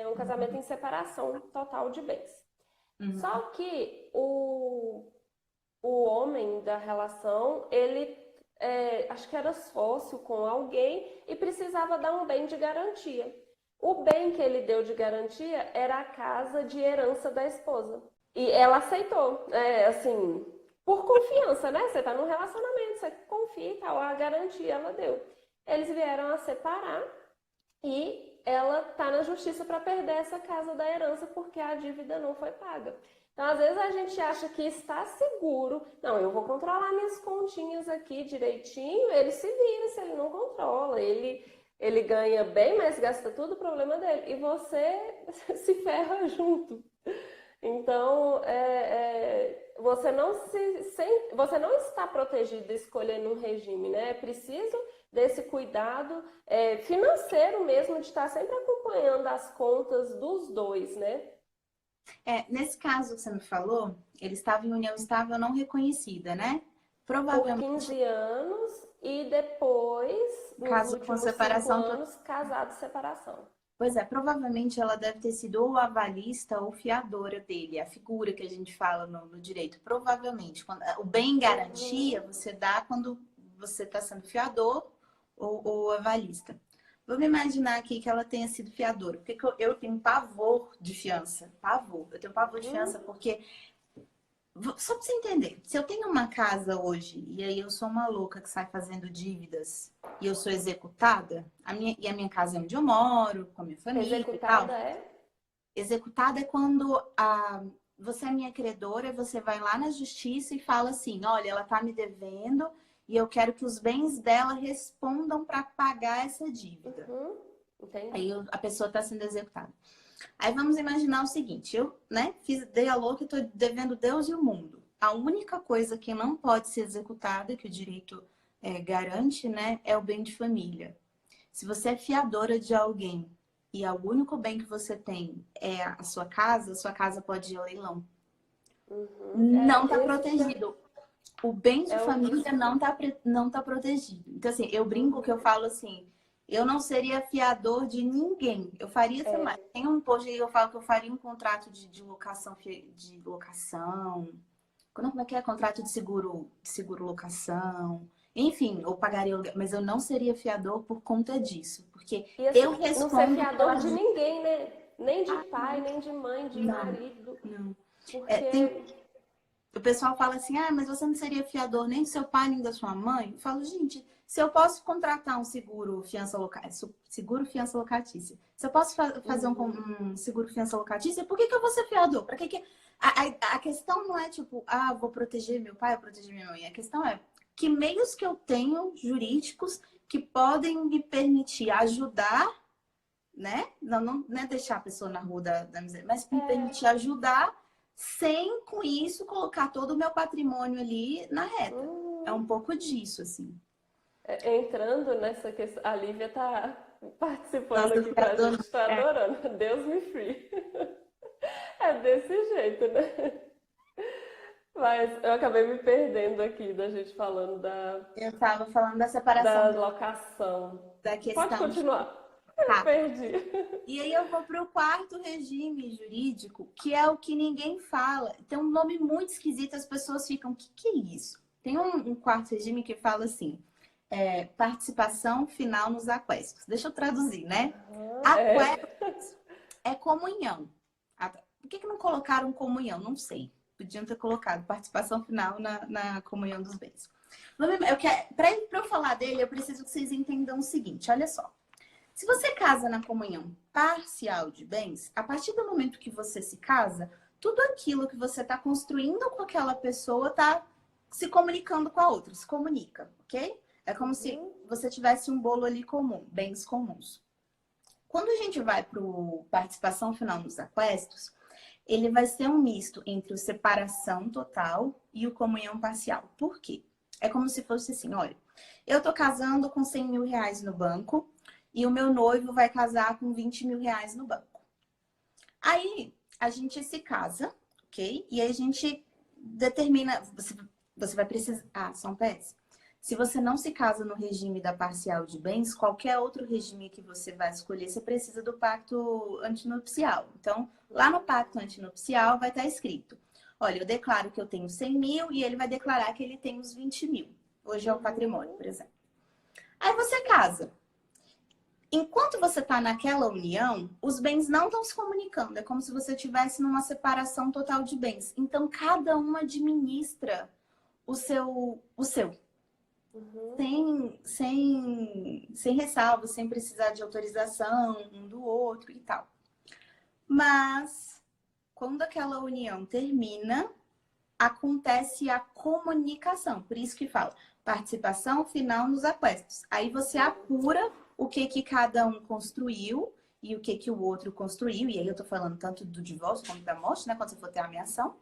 Speaker 2: um casamento em separação total de bens.
Speaker 1: Uhum.
Speaker 2: Só que o homem da relação, ele acho que era sócio com alguém e precisava dar um bem de garantia. O bem que ele deu de garantia era a casa de herança da esposa. E ela aceitou, assim, por confiança, né? Você tá num relacionamento, você confia e tal, a garantia ela deu. Eles vieram a separar e ela tá na justiça para perder essa casa da herança porque a dívida não foi paga. Então, às vezes a gente acha que está seguro. Não, eu vou controlar minhas continhas aqui direitinho. Ele se vira se ele não controla. Ele ganha bem, mas gasta tudo, o problema dele. E você se ferra junto. Então, você não está protegido escolhendo um regime, né? É preciso desse cuidado financeiro mesmo, de estar sempre acompanhando as contas dos dois, né?
Speaker 1: Nesse caso que você me falou, ele estava em união estável não reconhecida, né?
Speaker 2: Por
Speaker 1: Provavelmente,
Speaker 2: 15 anos e depois, nos
Speaker 1: caso com
Speaker 2: últimos 5
Speaker 1: separação.
Speaker 2: anos, casado e separação.
Speaker 1: Pois é, provavelmente ela deve ter sido ou avalista ou fiadora dele, a figura que a gente fala no direito. Provavelmente. O bem em garantia
Speaker 2: Uhum.
Speaker 1: você dá quando você está sendo fiador ou avalista. Vamos imaginar aqui que ela tenha sido fiadora. Porque eu tenho pavor de fiança. Pavor. Eu tenho pavor de fiança
Speaker 2: Uhum.
Speaker 1: porque só pra você entender, se eu tenho uma casa hoje e aí eu sou uma louca que sai fazendo dívidas e eu sou executada, a minha casa é onde eu moro, com a minha família e
Speaker 2: Executada
Speaker 1: tal.
Speaker 2: é?
Speaker 1: Executada é quando você é minha credora, você vai lá na justiça e fala assim: olha, ela tá me devendo e eu quero que os bens dela respondam para pagar essa dívida.
Speaker 2: Uhum. Entendi.
Speaker 1: Aí a pessoa está sendo executada. Aí vamos imaginar o seguinte: eu, né, dei a louca e tô devendo Deus e o mundo. a única coisa que não pode ser executada, que o direito garante, né, é o bem de família. Se você é fiadora de alguém e o único bem que você tem é a sua casa pode ir ao leilão. Não está protegido. O bem de família não tá protegido. Então, assim, eu brinco que eu falo assim, eu não seria fiador de ninguém. Eu faria, sei lá, tem um post aí que eu falo que eu faria um contrato de locação, como é que é? Contrato de seguro locação. Enfim, eu pagaria aluguel, mas eu não seria fiador por conta disso. Porque
Speaker 2: E assim,
Speaker 1: eu
Speaker 2: não ser
Speaker 1: respondo
Speaker 2: fiador de ninguém, né? Nem de pai, nem de mãe, de
Speaker 1: Não,
Speaker 2: marido.
Speaker 1: não.
Speaker 2: Porque
Speaker 1: O pessoal fala assim, mas você não seria fiador nem do seu pai, nem da sua mãe? Eu falo, gente, se eu posso contratar um seguro fiança locatícia, se eu posso fazer um seguro fiança locatícia, por que eu vou ser fiador? Para que a questão não é tipo, vou proteger meu pai, vou proteger minha mãe. A questão é que meios que eu tenho jurídicos que podem me permitir ajudar, né? Não é deixar a pessoa na rua da miséria, mas me permitir ajudar sem, com isso, colocar todo o meu patrimônio ali na reta. É um pouco disso, assim.
Speaker 2: entrando nessa questão, a Lívia tá participando
Speaker 1: Nossa,
Speaker 2: aqui com a gente, tô
Speaker 1: é,
Speaker 2: adorando. Deus me free. É desse jeito, né? Mas eu acabei me perdendo aqui da gente falando
Speaker 1: eu estava falando da separação
Speaker 2: da locação.
Speaker 1: da
Speaker 2: Pode
Speaker 1: questão de...
Speaker 2: continuar. Eu
Speaker 1: Tá.
Speaker 2: perdi.
Speaker 1: E aí eu vou para o quarto regime jurídico, que é o que ninguém fala. Tem um nome muito esquisito, as pessoas ficam, o que é isso? Tem um quarto regime que fala assim, participação final nos aquestos. Deixa eu traduzir, né? Aquestos é comunhão. Por que não colocaram comunhão? Não sei. Podiam ter colocado participação final na comunhão dos bens. Para eu falar dele, eu preciso que vocês entendam o seguinte, olha só. Se você casa na comunhão parcial de bens, a partir do momento que você se casa, tudo aquilo que você está construindo com aquela pessoa está se comunicando com a outra, se comunica, ok? É como se você tivesse um bolo ali comum, bens comuns. Quando a gente vai para o participação final nos aquestos, ele vai ser um misto entre o separação total e o comunhão parcial. Por quê? É como se fosse assim, olha, eu tô casando com 100 mil reais no banco e o meu noivo vai casar com 20 mil reais no banco. Aí, a gente se casa, ok? E aí a gente determina, você vai precisar, só um PS. Se você não se casa no regime da parcial de bens, qualquer outro regime que você vai escolher, você precisa do pacto antinupcial. Então, lá no pacto antinupcial vai estar escrito, olha, eu declaro que eu tenho 100 mil e ele vai declarar que ele tem os 20 mil. Hoje é o patrimônio, por exemplo. Aí você casa. Enquanto você está naquela união, os bens não estão se comunicando. É como se você estivesse numa separação total de bens. Então, cada um administra o seu. Sem ressalva, sem precisar de autorização um do outro e tal. Mas, quando aquela união termina, acontece a comunicação. Por isso que fala participação final nos aquestos. Aí você apura o que cada um construiu e o que o outro construiu. E aí eu tô falando tanto do divórcio como da morte, né? Quando você for ter a ameação.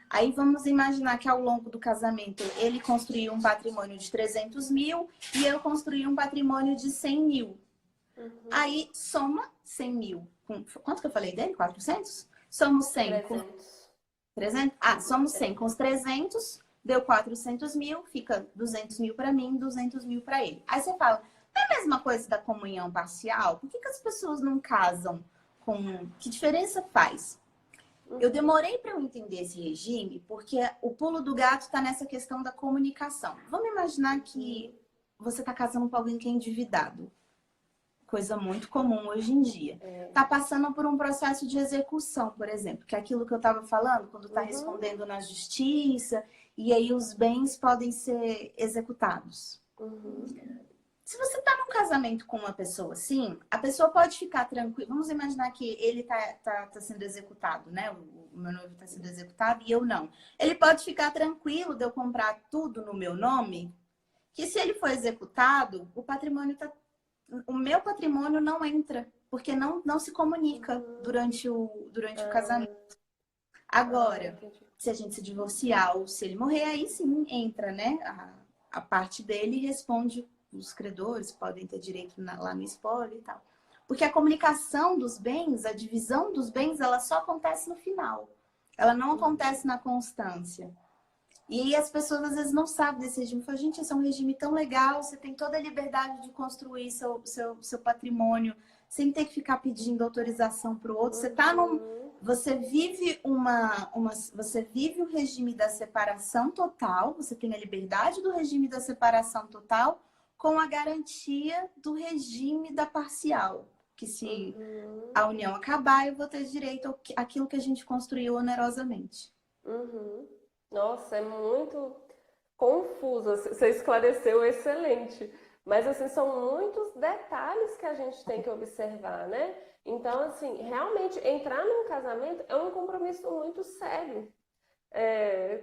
Speaker 1: Aí vamos imaginar que ao longo do casamento ele construiu um patrimônio de 300 mil e eu construí um patrimônio de 100 mil. Aí soma 100 mil. Quanto que eu falei dele? 400? Somos 100 com 300? Somos 100 com os 300, deu 400 mil, fica 200 mil para mim, 200 mil para ele. Aí você fala, não é a mesma coisa da comunhão parcial? Por que as pessoas não casam com... Que diferença faz? Eu demorei para eu entender esse regime porque o pulo do gato está nessa questão da comunicação. Vamos imaginar que você está casando com alguém que é endividado. Coisa muito comum hoje em dia. Está passando por um processo de execução, por exemplo, que é aquilo que eu estava falando, quando está respondendo na justiça, e aí os bens podem ser executados. Se você está num casamento com uma pessoa assim, a pessoa pode ficar tranquila. Vamos imaginar que ele tá sendo executado, né? O meu noivo está sendo executado e eu não. Ele pode ficar tranquilo de eu comprar tudo no meu nome, que se ele for executado, o meu patrimônio não entra, porque não se comunica durante o casamento. Agora, se a gente se divorciar ou se ele morrer, aí sim entra, né? A parte dele responde, os credores podem ter direito lá no espólio e tal. Porque a comunicação dos bens, a divisão dos bens, ela só acontece no final. Ela não acontece na constância. E aí as pessoas às vezes não sabem desse regime. Falam, gente, esse é um regime tão legal, você tem toda a liberdade de construir seu patrimônio sem ter que ficar pedindo autorização para o outro. Você vive você vive o regime da separação total, você tem a liberdade do regime da separação total com a garantia do regime da parcial. Que se a união acabar, eu vou ter direito àquilo que a gente construiu onerosamente.
Speaker 2: Nossa, é muito confuso. Você esclareceu excelente. Mas, assim, são muitos detalhes que a gente tem que observar, né? Então, assim, realmente, entrar num casamento é um compromisso muito sério.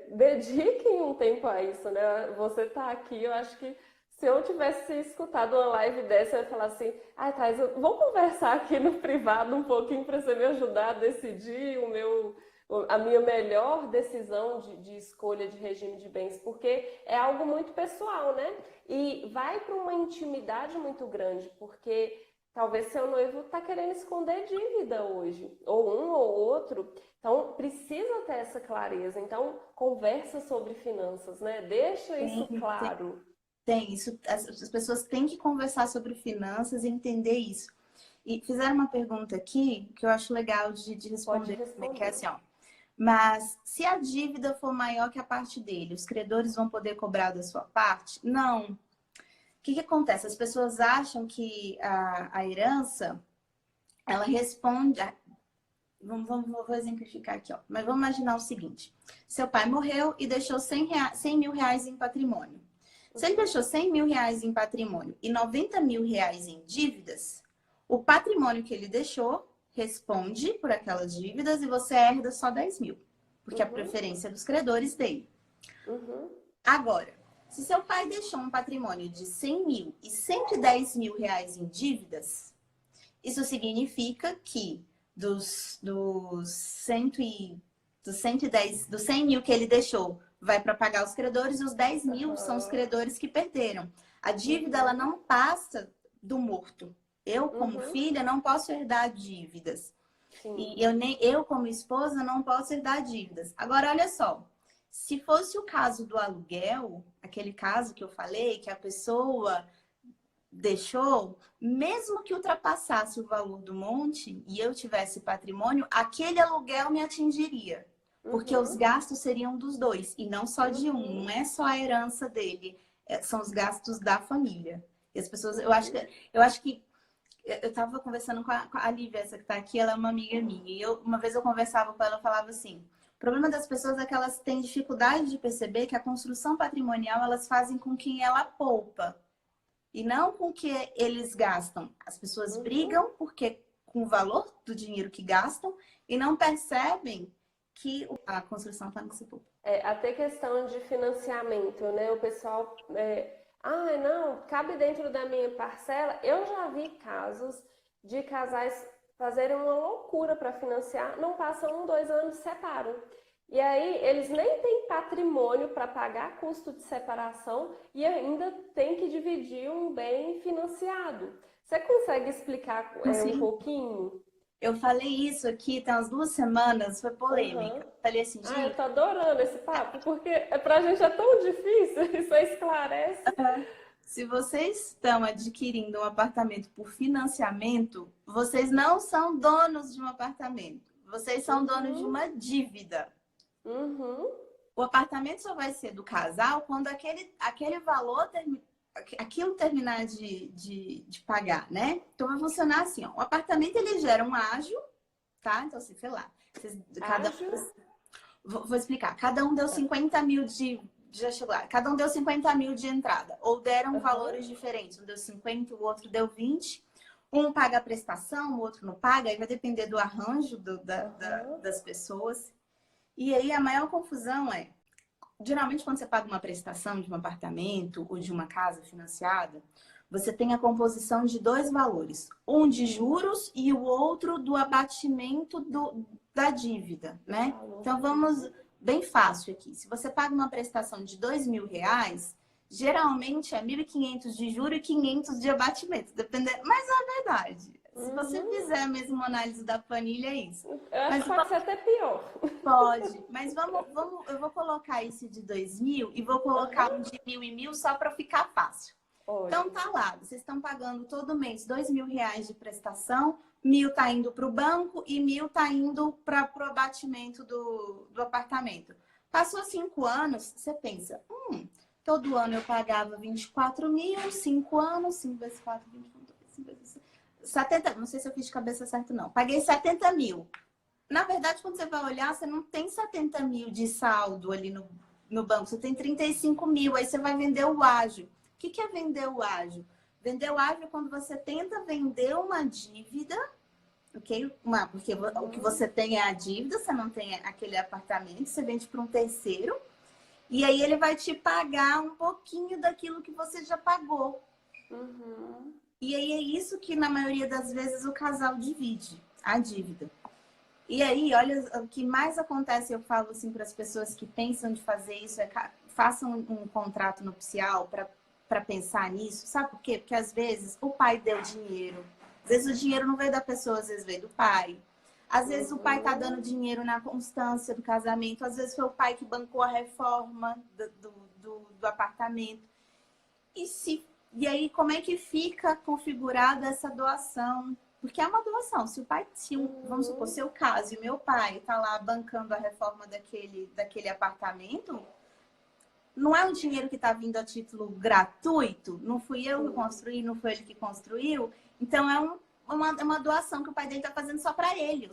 Speaker 2: Dediquem um tempo a isso, né? Você tá aqui, eu acho que se eu tivesse escutado uma live dessa, eu ia falar assim, Thais, vamos conversar aqui no privado um pouquinho para você me ajudar a decidir a minha melhor decisão de escolha de regime de bens, porque é algo muito pessoal, né? E vai para uma intimidade muito grande, porque talvez seu noivo está querendo esconder dívida hoje, ou um ou outro. Então, precisa ter essa clareza. Então, conversa sobre finanças, né? Deixa isso claro.
Speaker 1: Tem isso. As pessoas têm que conversar sobre finanças e entender isso. E fizeram uma pergunta aqui que eu acho legal de responder. Que é assim, ó. Mas se a dívida for maior que a parte dele, os credores vão poder cobrar da sua parte? Não. O que acontece? As pessoas acham que a herança, ela responde... Vou exemplificar aqui, ó. Mas vamos imaginar o seguinte. Seu pai morreu e deixou 100 mil reais em patrimônio. Se ele deixou 100 mil reais em patrimônio e 90 mil reais em dívidas, o patrimônio que ele deixou responde por aquelas dívidas e você herda só 10 mil. Porque é a preferência dos credores dele. Agora, se seu pai deixou um patrimônio de 100 mil e 110 mil reais em dívidas, isso significa que dos 100 mil que ele deixou, vai para pagar os credores e os 10 mil são os credores que perderam. A dívida, ela não passa do morto. Eu, como filha, não posso herdar dívidas. Sim. E eu, como esposa, não posso herdar dívidas. Agora, olha só. Se fosse o caso do aluguel, aquele caso que eu falei, que a pessoa deixou, mesmo que ultrapassasse o valor do monte e eu tivesse patrimônio, aquele aluguel me atingiria. Porque os gastos seriam dos dois e não só de um. Não é só a herança dele, são os gastos da família. E as pessoas, eu acho que eu estava conversando com a Lívia, essa que está aqui, ela é uma amiga minha. E uma vez eu conversava com ela, eu falava assim, o problema das pessoas é que elas têm dificuldade de perceber que a construção patrimonial elas fazem com quem ela poupa. E não com o que eles gastam. As pessoas brigam porque com o valor do dinheiro que gastam e não percebem que a construção está no que se poupa.
Speaker 2: Até questão de financiamento, né? O pessoal... não, cabe dentro da minha parcela. Eu já vi casos de casais fazerem uma loucura para financiar, não passam 1, 2 anos, se separam. E aí eles nem têm patrimônio para pagar custo de separação e ainda tem que dividir um bem financiado. Você consegue explicar um pouquinho?
Speaker 1: Eu falei isso aqui tem umas 2 semanas, foi polêmica. Falei assim, gente...
Speaker 2: eu tô adorando esse papo, porque pra gente é tão difícil, isso aí esclarece.
Speaker 1: Se vocês estão adquirindo um apartamento por financiamento, vocês não são donos de um apartamento. Vocês são donos de uma dívida. O apartamento só vai ser do casal quando aquele valor aquilo terminar de pagar, né? Então vai funcionar assim, ó. O apartamento ele gera um ágio, tá? Então, assim, sei lá. Vou explicar. Cada um deu 50 mil já chegou lá. Cada um deu 50 mil de entrada. Ou deram valores diferentes. Um deu 50, o outro deu 20. Um paga a prestação, o outro não paga. Aí vai depender do arranjo das pessoas. E aí a maior confusão é... Geralmente, quando você paga uma prestação de um apartamento ou de uma casa financiada, você tem a composição de 2 valores. Um de juros e o outro do abatimento da dívida, né? Então, bem fácil aqui. Se você paga uma prestação de R$ 2.000, geralmente é 1.500 de juro e 500 de abatimento, dependendo. Mas é a verdade. Se você fizer mesmo uma análise da planilha, é isso.
Speaker 2: Eu acho
Speaker 1: Mas
Speaker 2: que pode ser até pior.
Speaker 1: pode. Mas eu vou colocar esse de 2.000 e vou colocar um de 1.000 só para ficar fácil. Então tá lá, vocês estão pagando todo mês R$ 2.000 de prestação, 1.000 tá indo para o banco e 1.000 tá indo para o abatimento do apartamento. Passou 5 anos, você pensa, todo ano eu pagava 24.000, 5 anos, 5 vezes 4, 5 vezes 70, não sei se eu fiz de cabeça certo não. Paguei 70.000. Na verdade, quando você vai olhar, você não tem 70.000 de saldo ali no banco, você tem 35.000, aí você vai vender o ágio. O que é vender o ágio? Vender o ágio é quando você tenta vender uma dívida, ok? Porque o que você tem é a dívida, você não tem aquele apartamento, você vende para um terceiro, e aí ele vai te pagar um pouquinho daquilo que você já pagou. E aí é isso que, na maioria das vezes, o casal divide, a dívida. E aí, olha, o que mais acontece, eu falo assim para as pessoas que pensam de fazer isso, façam um contrato nupcial para pensar nisso. Sabe por quê? Porque às vezes o pai deu dinheiro. Às vezes o dinheiro não veio da pessoa, às vezes veio do pai. Às vezes o pai tá dando dinheiro na constância do casamento. Às vezes foi o pai que bancou a reforma do apartamento. E aí, como é que fica configurada essa doação? Porque é uma doação. Se o pai, vamos supor, seu caso e meu pai tá lá bancando a reforma daquele apartamento, não é um dinheiro que está vindo a título gratuito. Não fui eu que construí, não foi ele que construiu. Então, é uma doação que o pai dele está fazendo só para ele.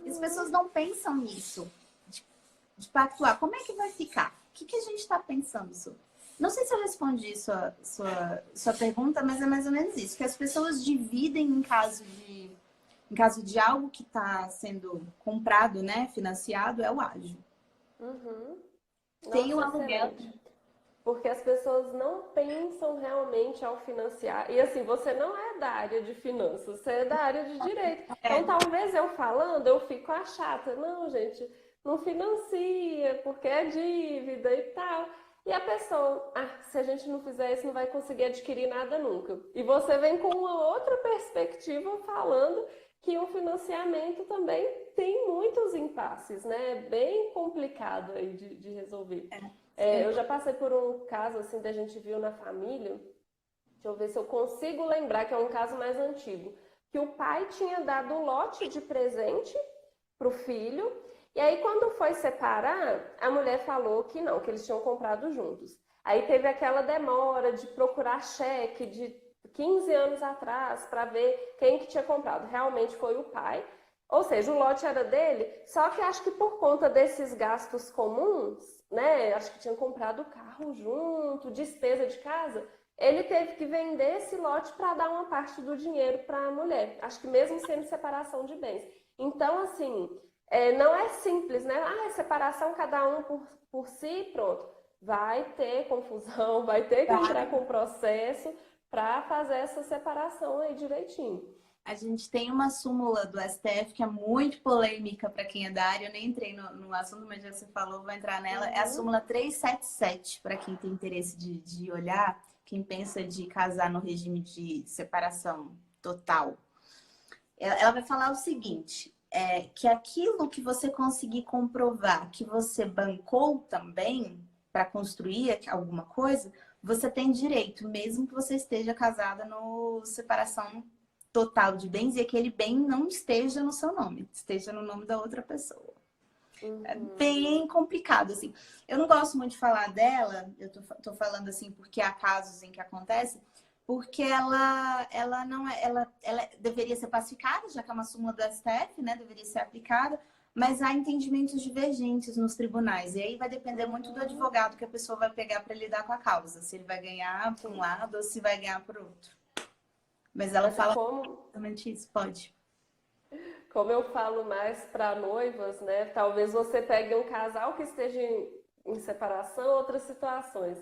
Speaker 1: As pessoas não pensam nisso, de pactuar. Como é que vai ficar? O que a gente está pensando sobre? Não sei se eu respondi sua pergunta, mas é mais ou menos isso. Que as pessoas dividem em caso de algo que está sendo comprado, né, financiado, é o ágio. Tem o
Speaker 2: Nossa,
Speaker 1: aluguel.
Speaker 2: excelente. Porque as pessoas não pensam realmente ao financiar. E assim, você não é da área de finanças, você é da área de direito. Então, talvez eu falando, eu fico a chata. Não, gente, não financia, porque é dívida e tal. E a pessoa, se a gente não fizer isso, não vai conseguir adquirir nada nunca. E você vem com uma outra perspectiva falando que o financiamento também tem muitos impasses, né? É bem complicado aí de resolver. Eu já passei por um caso assim que a gente viu na família. Deixa eu ver se eu consigo lembrar, que é um caso mais antigo. Que o pai tinha dado um lote de presente para o filho. E aí, quando foi separar, a mulher falou que não, que eles tinham comprado juntos. Aí teve aquela demora de procurar cheque de 15 anos atrás para ver quem que tinha comprado. Realmente foi o pai. Ou seja, o lote era dele, só que acho que por conta desses gastos comuns, né? Acho que tinham comprado o carro junto, despesa de casa. Ele teve que vender esse lote para dar uma parte do dinheiro para a mulher. Acho que mesmo sendo separação de bens. Então, assim, não é simples, né? É separação, cada um por si, pronto. Vai ter confusão, vai ter que entrar com o processo para fazer essa separação aí direitinho.
Speaker 1: A gente tem uma súmula do STF que é muito polêmica para quem é da área. Eu nem entrei no assunto, mas já você falou, vou entrar nela. É a súmula 377, para quem tem interesse de olhar, quem pensa de casar no regime de separação total. Ela vai falar o seguinte, que aquilo que você conseguir comprovar que você bancou também para construir alguma coisa, você tem direito, mesmo que você esteja casada no separação total de bens e aquele bem não esteja no seu nome, esteja no nome da outra pessoa. É bem complicado, assim. Eu não gosto muito de falar dela, eu tô falando assim porque há casos em que acontece, porque ela não é, ela deveria ser pacificada, já que é uma súmula do STF, né? Deveria ser aplicada, mas há entendimentos divergentes nos tribunais. E aí vai depender muito do advogado que a pessoa vai pegar para lidar com a causa, se ele vai ganhar por um lado ou se vai ganhar por outro. Mas ela fala exatamente isso, pode.
Speaker 2: Como eu falo mais para noivas, né? Talvez você pegue um casal que esteja em separação, outras situações.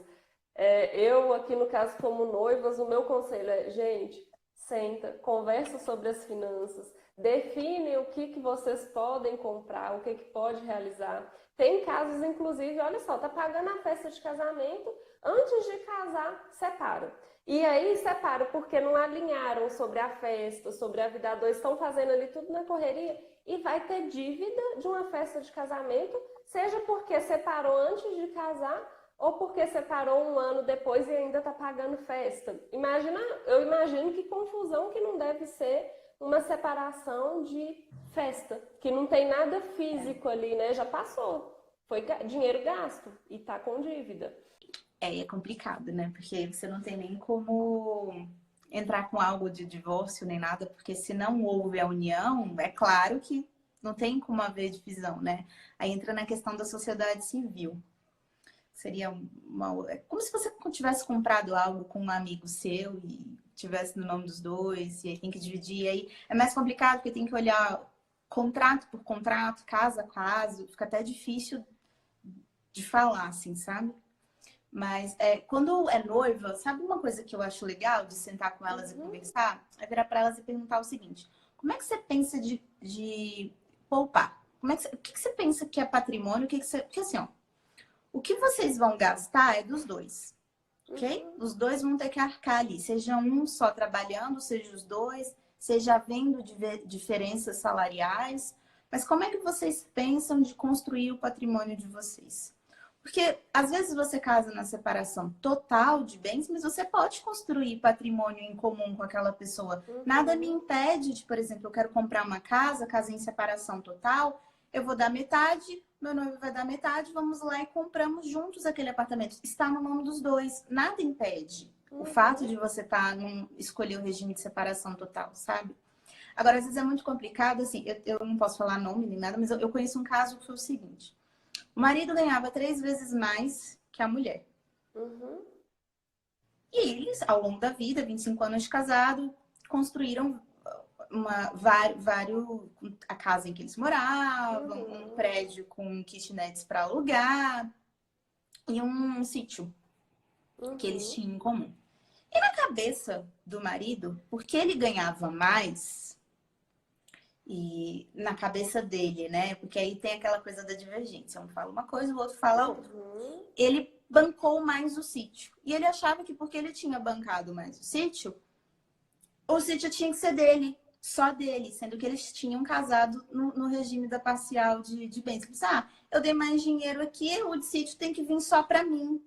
Speaker 2: Eu, aqui no caso, como noivas, o meu conselho é, gente, Senta, conversa sobre as finanças, define o que vocês podem comprar, o que pode realizar. Tem casos, inclusive, olha só, tá pagando a festa de casamento, antes de casar, separa. E aí separa porque não alinharam sobre a festa, sobre a vida a dois, estão fazendo ali tudo na correria e vai ter dívida de uma festa de casamento, seja porque separou antes de casar ou porque separou um ano depois e ainda está pagando festa. Eu imagino que confusão que não deve ser uma separação de festa, que não tem nada físico ali, né? Já passou, foi dinheiro gasto e tá com dívida.
Speaker 1: É complicado, né? Porque você não tem nem como entrar com algo de divórcio nem nada, porque se não houve a união, é claro que não tem como haver divisão, né? Aí entra na questão da sociedade civil. Seria é como se você tivesse comprado algo com um amigo seu e tivesse no nome dos dois, e aí tem que dividir. Aí é mais complicado porque tem que olhar contrato por contrato, caso a caso, fica até difícil de falar, assim, sabe? Mas quando é noiva, sabe uma coisa que eu acho legal de sentar com elas e conversar? É virar para elas e perguntar o seguinte: como é que você pensa de poupar? O que você pensa que é patrimônio? Porque assim, ó, o que vocês vão gastar é dos dois, ok? Os dois vão ter que arcar ali, seja um só trabalhando, seja os dois, seja havendo diferenças salariais. Mas como é que vocês pensam de construir o patrimônio de vocês? Porque às vezes você casa na separação total de bens, mas você pode construir patrimônio em comum com aquela pessoa. Nada me impede de, por exemplo, eu quero comprar uma casa em separação total, eu vou dar metade, meu noivo vai dar metade, vamos lá e compramos juntos aquele apartamento. Está no nome dos dois, nada impede o fato de você escolher o regime de separação total, sabe? Agora, às vezes é muito complicado, assim, eu não posso falar nome nem nada, mas eu conheço um caso que foi o seguinte. O marido ganhava 3 vezes mais que a mulher. E eles, ao longo da vida, 25 anos de casado, construíram a casa em que eles moravam, um prédio com kitnets para alugar e um sítio que eles tinham em comum. E na cabeça do marido, porque ele ganhava mais, e na cabeça dele, né? Porque aí tem aquela coisa da divergência. Um fala uma coisa, o outro fala outra. Ele bancou mais o sítio. E ele achava que porque ele tinha bancado mais o sítio tinha que ser dele, só dele, sendo que eles tinham casado no regime da parcial de bens. Eu dei mais dinheiro aqui, o de sítio tem que vir só para mim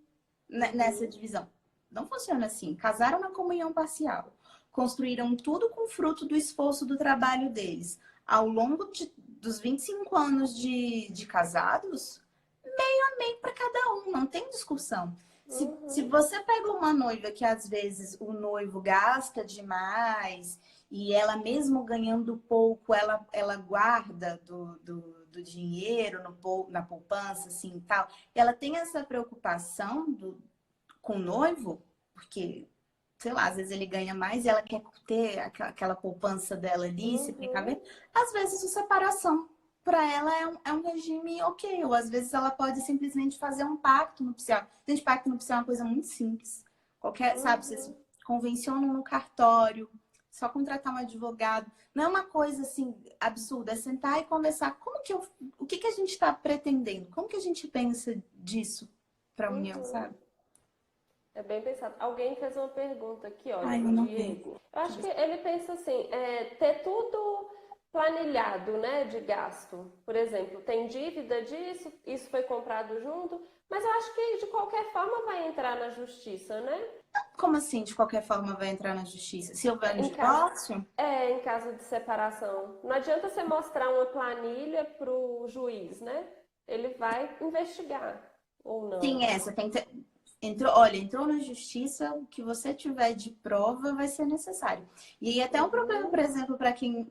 Speaker 1: nessa divisão. Não funciona assim. Casaram na comunhão parcial. Construíram tudo com fruto do esforço do trabalho deles. Ao longo dos 25 anos de casados, meio a meio para cada um, não tem discussão. Se você pega uma noiva que às vezes o noivo gasta demais e ela mesmo ganhando pouco, ela guarda do dinheiro na poupança, assim, e tal. Ela tem essa preocupação com o noivo, porque, sei lá, às vezes ele ganha mais e ela quer ter aquela poupança dela ali, se precaver. Às vezes a separação para ela é um regime ok, ou às vezes ela pode simplesmente fazer um pacto nupcial. Gente, pacto nupcial é uma coisa muito simples. Sabe, vocês convencionam no cartório, só contratar um advogado. Não é uma coisa assim absurda, é sentar e conversar. O que a gente está pretendendo? Como que a gente pensa disso para a união, sabe?
Speaker 2: É bem pensado. Alguém fez uma pergunta aqui, ó,
Speaker 1: Ai,
Speaker 2: o Diego. Eu acho que ele pensa assim, ter tudo planilhado, né, de gasto. Por exemplo, tem dívida disso, isso foi comprado junto, mas eu acho que de qualquer forma vai entrar na justiça, né?
Speaker 1: Como assim, de qualquer forma vai entrar na justiça? Se houver um divórcio?
Speaker 2: Em caso de separação. Não adianta você mostrar uma planilha pro juiz, né? Ele vai investigar, ou não.
Speaker 1: Sim, você tem que ter... Entrou na justiça, o que você tiver de prova vai ser necessário. E aí até um problema, por exemplo, para quem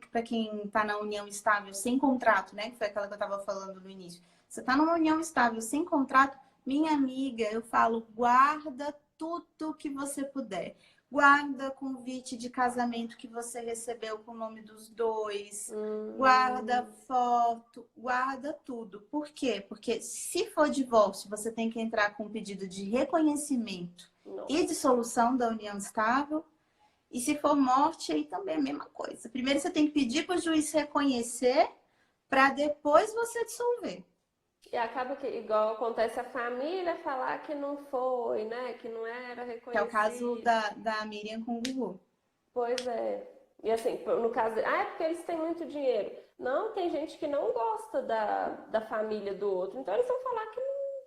Speaker 1: está na união estável sem contrato, né? Que foi aquela que eu estava falando no início. Você está numa união estável sem contrato, minha amiga, eu falo, guarda tudo que você puder. Guarda convite de casamento que você recebeu com o nome dos dois. Guarda foto, guarda tudo. Por quê? Porque se for divórcio, você tem que entrar com um pedido de reconhecimento e dissolução da união estável. E se for morte, aí também é a mesma coisa. Primeiro você tem que pedir para o juiz reconhecer para depois você dissolver.
Speaker 2: E acaba que, igual acontece a família falar que não foi, né? Que não era
Speaker 1: Que é o caso
Speaker 2: reconhecido.
Speaker 1: da Miriam com o Gugu.
Speaker 2: Pois é. E assim, no caso, é porque eles têm muito dinheiro. Não, tem gente que não gosta da família do outro. Então eles vão falar que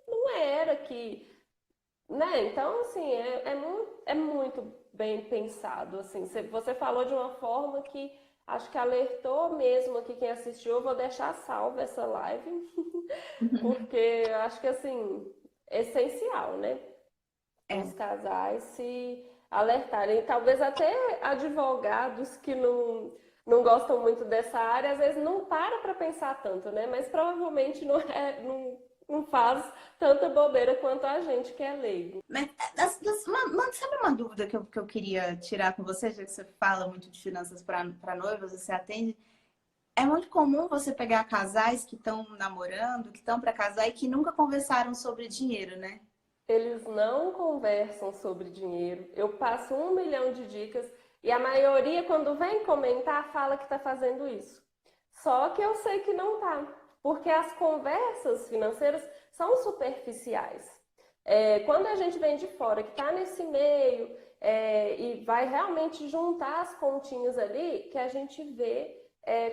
Speaker 2: não era, que, né? Então, assim, é muito bem pensado, assim. Você falou de uma forma que acho que alertou mesmo aqui quem assistiu. Eu vou deixar salva essa live, porque eu acho que, assim, é essencial, né? Os
Speaker 1: É.
Speaker 2: casais se alertarem. Talvez até advogados que não gostam muito dessa área, às vezes não para pensar tanto, né? Mas provavelmente não faz tanta bobeira quanto a gente que é leigo.
Speaker 1: Mas sabe uma dúvida que eu queria tirar com você, já que você fala muito de finanças para noivas, você atende? É muito comum você pegar casais que estão namorando, que estão para casar e que nunca conversaram sobre dinheiro, né?
Speaker 2: Eles não conversam sobre dinheiro. Eu passo 1 milhão de dicas e a maioria, quando vem comentar, fala que está fazendo isso. Só que eu sei que não tá, porque as conversas financeiras são superficiais. Quando a gente vem de fora, que está nesse meio, e vai realmente juntar as pontinhas ali, que a gente vê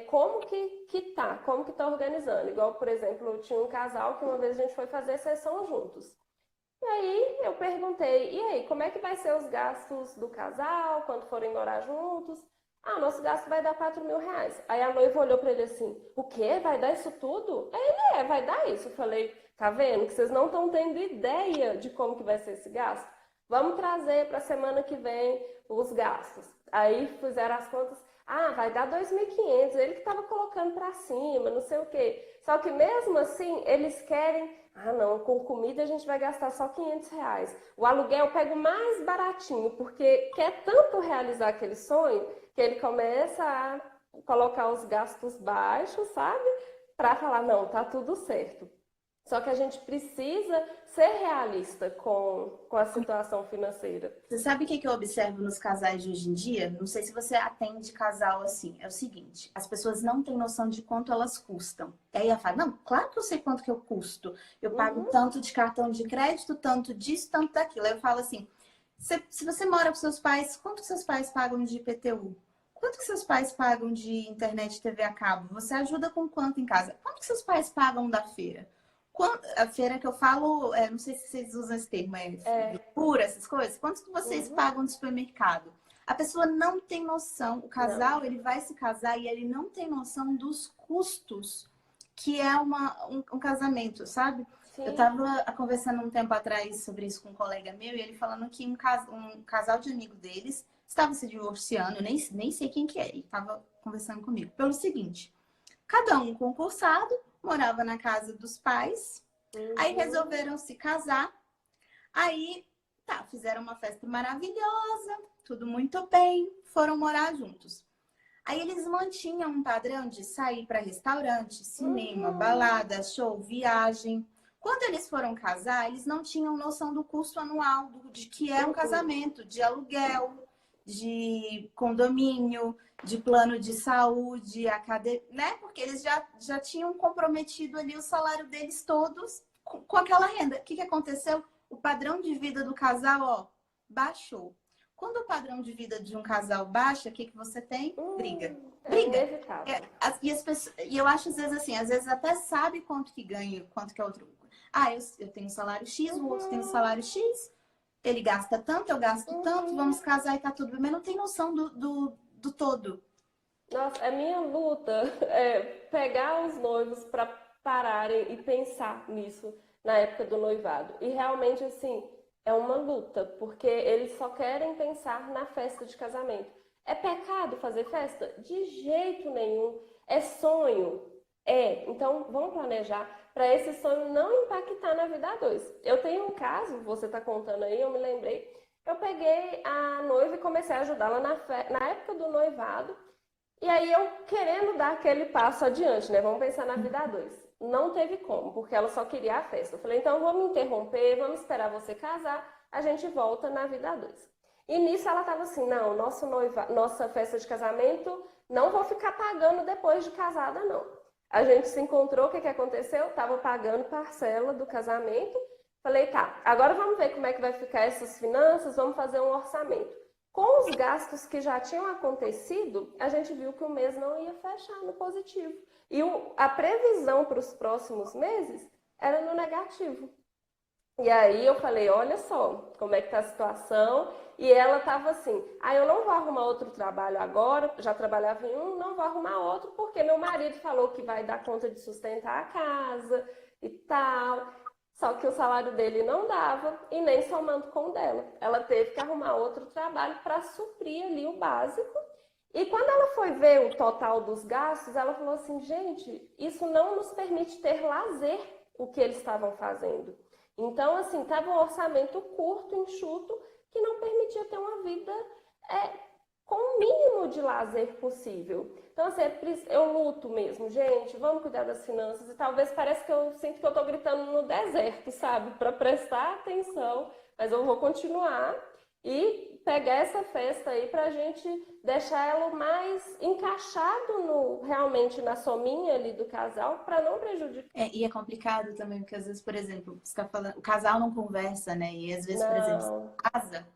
Speaker 2: como como que tá organizando. Igual, por exemplo, eu tinha um casal que uma vez a gente foi fazer sessão juntos. E aí eu perguntei, e aí, como é que vai ser os gastos do casal quando forem morar juntos? Ah, nosso gasto vai dar 4.000 reais. Aí a noiva olhou pra ele assim, o quê? Vai dar isso tudo? Aí ele, vai dar isso. Eu falei, tá vendo que vocês não estão tendo ideia de como que vai ser esse gasto? Vamos trazer para a semana que vem os gastos. Aí fizeram as contas, vai dar 2.500, ele que estava colocando para cima, não sei o quê. Só que mesmo assim, eles querem, não, com comida a gente vai gastar só 500 reais. O aluguel eu pego mais baratinho, porque quer tanto realizar aquele sonho, que ele começa a colocar os gastos baixos, sabe? Para falar, não, tá tudo certo. Só que a gente precisa ser realista com a situação financeira.
Speaker 1: Você sabe o que eu observo nos casais de hoje em dia? Não sei se você atende casal assim. É o seguinte, as pessoas não têm noção de quanto elas custam. E aí ela fala, não, claro que eu sei quanto que eu custo. Eu pago
Speaker 2: Uhum.
Speaker 1: tanto de cartão de crédito, tanto disso, tanto daquilo. Aí eu falo assim, se você mora com seus pais, quanto que seus pais pagam de IPTU? Quanto que seus pais pagam de internet e TV a cabo? Você ajuda com quanto em casa? Quanto que seus pais pagam da feira? A feira que eu falo, não sei se vocês usam esse termo, pura, essas coisas. Quanto que vocês
Speaker 2: Uhum.
Speaker 1: pagam no supermercado? A pessoa não tem noção, o
Speaker 2: Não.
Speaker 1: casal, ele vai se casar e ele não tem noção dos custos que é um casamento, sabe? Eu
Speaker 2: Sim.
Speaker 1: tava conversando um tempo atrás sobre isso com um colega meu e ele falando que um casal de amigo deles estava se divorciando, eu nem sei quem que é, ele estava conversando comigo. Pelo seguinte, cada um concursado, morava na casa dos pais, aí
Speaker 2: Uhum.
Speaker 1: resolveram se casar, aí tá, fizeram uma festa maravilhosa, tudo muito bem, foram morar juntos. Aí eles mantinham um padrão de sair para restaurante, cinema,
Speaker 2: Uhum.
Speaker 1: balada, show, viagem. Quando eles foram casar, eles não tinham noção do custo anual de que é um
Speaker 2: Uhum.
Speaker 1: casamento, de aluguel, de condomínio, de plano de saúde, academia, né? Porque eles já tinham comprometido ali o salário deles todos com aquela renda. O que aconteceu? O padrão de vida do casal, ó, baixou. Quando o padrão de vida de um casal baixa, o que você tem? Briga.
Speaker 2: É
Speaker 1: Briga.
Speaker 2: inevitável.
Speaker 1: E eu acho, às vezes, assim, às vezes até sabe quanto que ganha, quanto que é outro. Ah, eu tenho salário X, o outro tem
Speaker 2: Uhum.
Speaker 1: salário X, ele gasta tanto, eu gasto tanto, vamos
Speaker 2: Uhum.
Speaker 1: casar e tá tudo bem, mas não tem noção do todo.
Speaker 2: Nossa, a minha luta é pegar os noivos para pararem e pensar nisso na época do noivado. E realmente, assim, é uma luta, porque eles só querem pensar na festa de casamento. É pecado fazer festa? De jeito nenhum. É sonho? É. Então, vamos planejar para esse sonho não impactar na vida a dois. Eu tenho um caso, você está contando aí, eu me lembrei. Eu peguei a noiva e comecei a ajudá-la na época do noivado. E aí eu querendo dar aquele passo adiante, né? Vamos pensar na vida a dois. Não teve como, porque ela só queria a festa. Eu falei, então vamos interromper, vamos esperar você casar, a gente volta na vida a dois. E nisso ela tava assim, não, nossa festa de casamento, não vou ficar pagando depois de casada, não. A gente se encontrou, o que que aconteceu? Tava pagando parcela do casamento. Falei, tá, agora vamos ver como é que vai ficar essas finanças, vamos fazer um orçamento. Com os gastos que já tinham acontecido, a gente viu que o mês não ia fechar no positivo. E a previsão para os próximos meses era no negativo. E aí eu falei, olha só como é que tá a situação. E ela tava assim, eu não vou arrumar outro trabalho agora, já trabalhava em um, não vou arrumar outro, porque meu marido falou que vai dar conta de sustentar a casa e tal. Só que o salário dele não dava e nem somando com o dela. Ela teve que arrumar outro trabalho para suprir ali o básico. E quando ela foi ver o total dos gastos, ela falou assim, gente, isso não nos permite ter lazer, o que eles estavam fazendo. Então, assim, estava um orçamento curto, enxuto, que não permitia ter uma vida com o mínimo de lazer possível. Então, assim, eu luto mesmo, gente, vamos cuidar das finanças. E talvez pareça que eu sinto que eu estou gritando no deserto, sabe? Para prestar atenção, mas eu vou continuar e pegar essa festa aí para a gente deixar ela mais encaixado realmente na sominha ali do casal, para não prejudicar.
Speaker 1: E é complicado também, porque às vezes, por exemplo, você tá falando, o casal não conversa, né? E às vezes, por exemplo,
Speaker 2: Não,
Speaker 1: casa.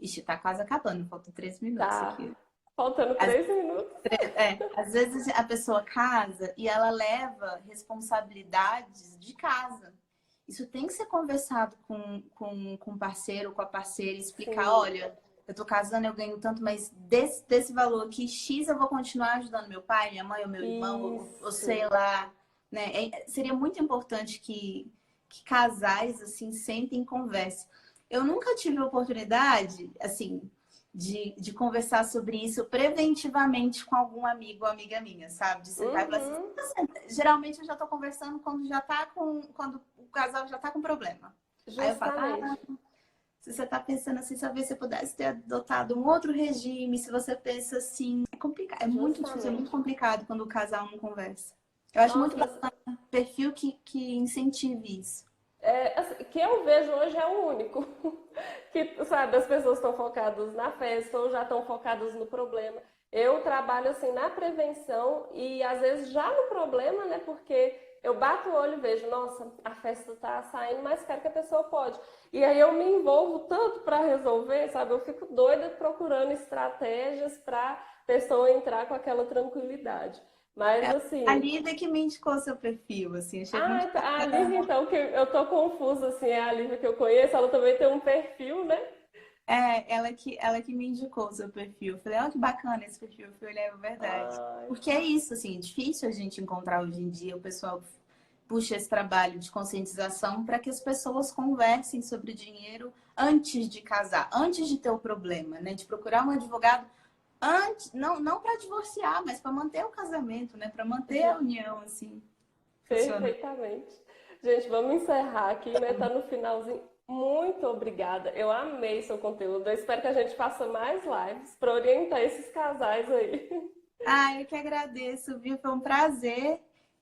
Speaker 1: Ixi, tá quase acabando, faltam 3 minutos
Speaker 2: tá.
Speaker 1: aqui.
Speaker 2: Faltando
Speaker 1: Às,
Speaker 2: 3 minutos.
Speaker 1: às vezes a pessoa casa e ela leva responsabilidades de casa. Isso tem que ser conversado com o parceiro, com a parceira, explicar,
Speaker 2: Sim.
Speaker 1: olha, eu tô casando, eu ganho tanto, mas desse valor aqui, X eu vou continuar ajudando meu pai, minha mãe, ou meu irmão, ou sei
Speaker 2: Isso.
Speaker 1: lá, né? Seria muito importante que casais, assim, sentem e conversem. Eu nunca tive a oportunidade, assim, de conversar sobre isso preventivamente com algum amigo ou amiga minha, sabe? De sentar e falar assim,
Speaker 2: Uhum.
Speaker 1: geralmente eu já tô conversando quando o casal já tá com problema. Aí eu falo,
Speaker 2: Justamente.
Speaker 1: se você tá pensando assim, talvez você pudesse ter adotado um outro regime, se você pensa assim, é complicado, é muito difícil, é muito
Speaker 2: Justamente.
Speaker 1: complicado quando o casal não conversa. Eu acho muito
Speaker 2: Nossa, mas
Speaker 1: bacana um perfil que incentive isso.
Speaker 2: assim, que eu vejo hoje é o único. Que, sabe, as pessoas estão focadas na festa ou já estão focadas no problema. Eu trabalho assim na prevenção e às vezes já no problema, né? Porque eu bato o olho e vejo, nossa, a festa tá saindo mais caro que a pessoa pode. E aí eu me envolvo tanto para resolver, sabe? Eu fico doida procurando estratégias para pessoa entrar com aquela tranquilidade. Mas
Speaker 1: A
Speaker 2: assim,
Speaker 1: Lívia que me indicou seu perfil, assim, achei muito
Speaker 2: a Lívia, então, que eu tô confusa, assim, é a Lívia que eu conheço, ela também tem um perfil, né?
Speaker 1: ela que me indicou o seu perfil. Eu falei, olha que bacana esse perfil. Eu falei, é verdade.
Speaker 2: Ai,
Speaker 1: Porque é isso, assim, é difícil a gente encontrar hoje em dia. O pessoal puxa esse trabalho de conscientização para que as pessoas conversem sobre dinheiro antes de casar, antes de ter o problema, né? De procurar um advogado antes, não para divorciar, mas para manter o casamento, né? Para manter a
Speaker 2: ju-
Speaker 1: união, assim, funcionando.
Speaker 2: perfeitamente. Gente, vamos encerrar aqui, né? Tá no finalzinho. Muito obrigada. Eu amei seu conteúdo. Eu espero que a gente faça mais lives para orientar esses casais aí.
Speaker 1: Eu que agradeço, viu? Foi um prazer.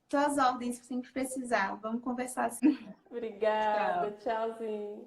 Speaker 1: Tuas ordens, sempre precisar. Vamos conversar assim. Tchau.
Speaker 2: Obrigada. Tchauzinho.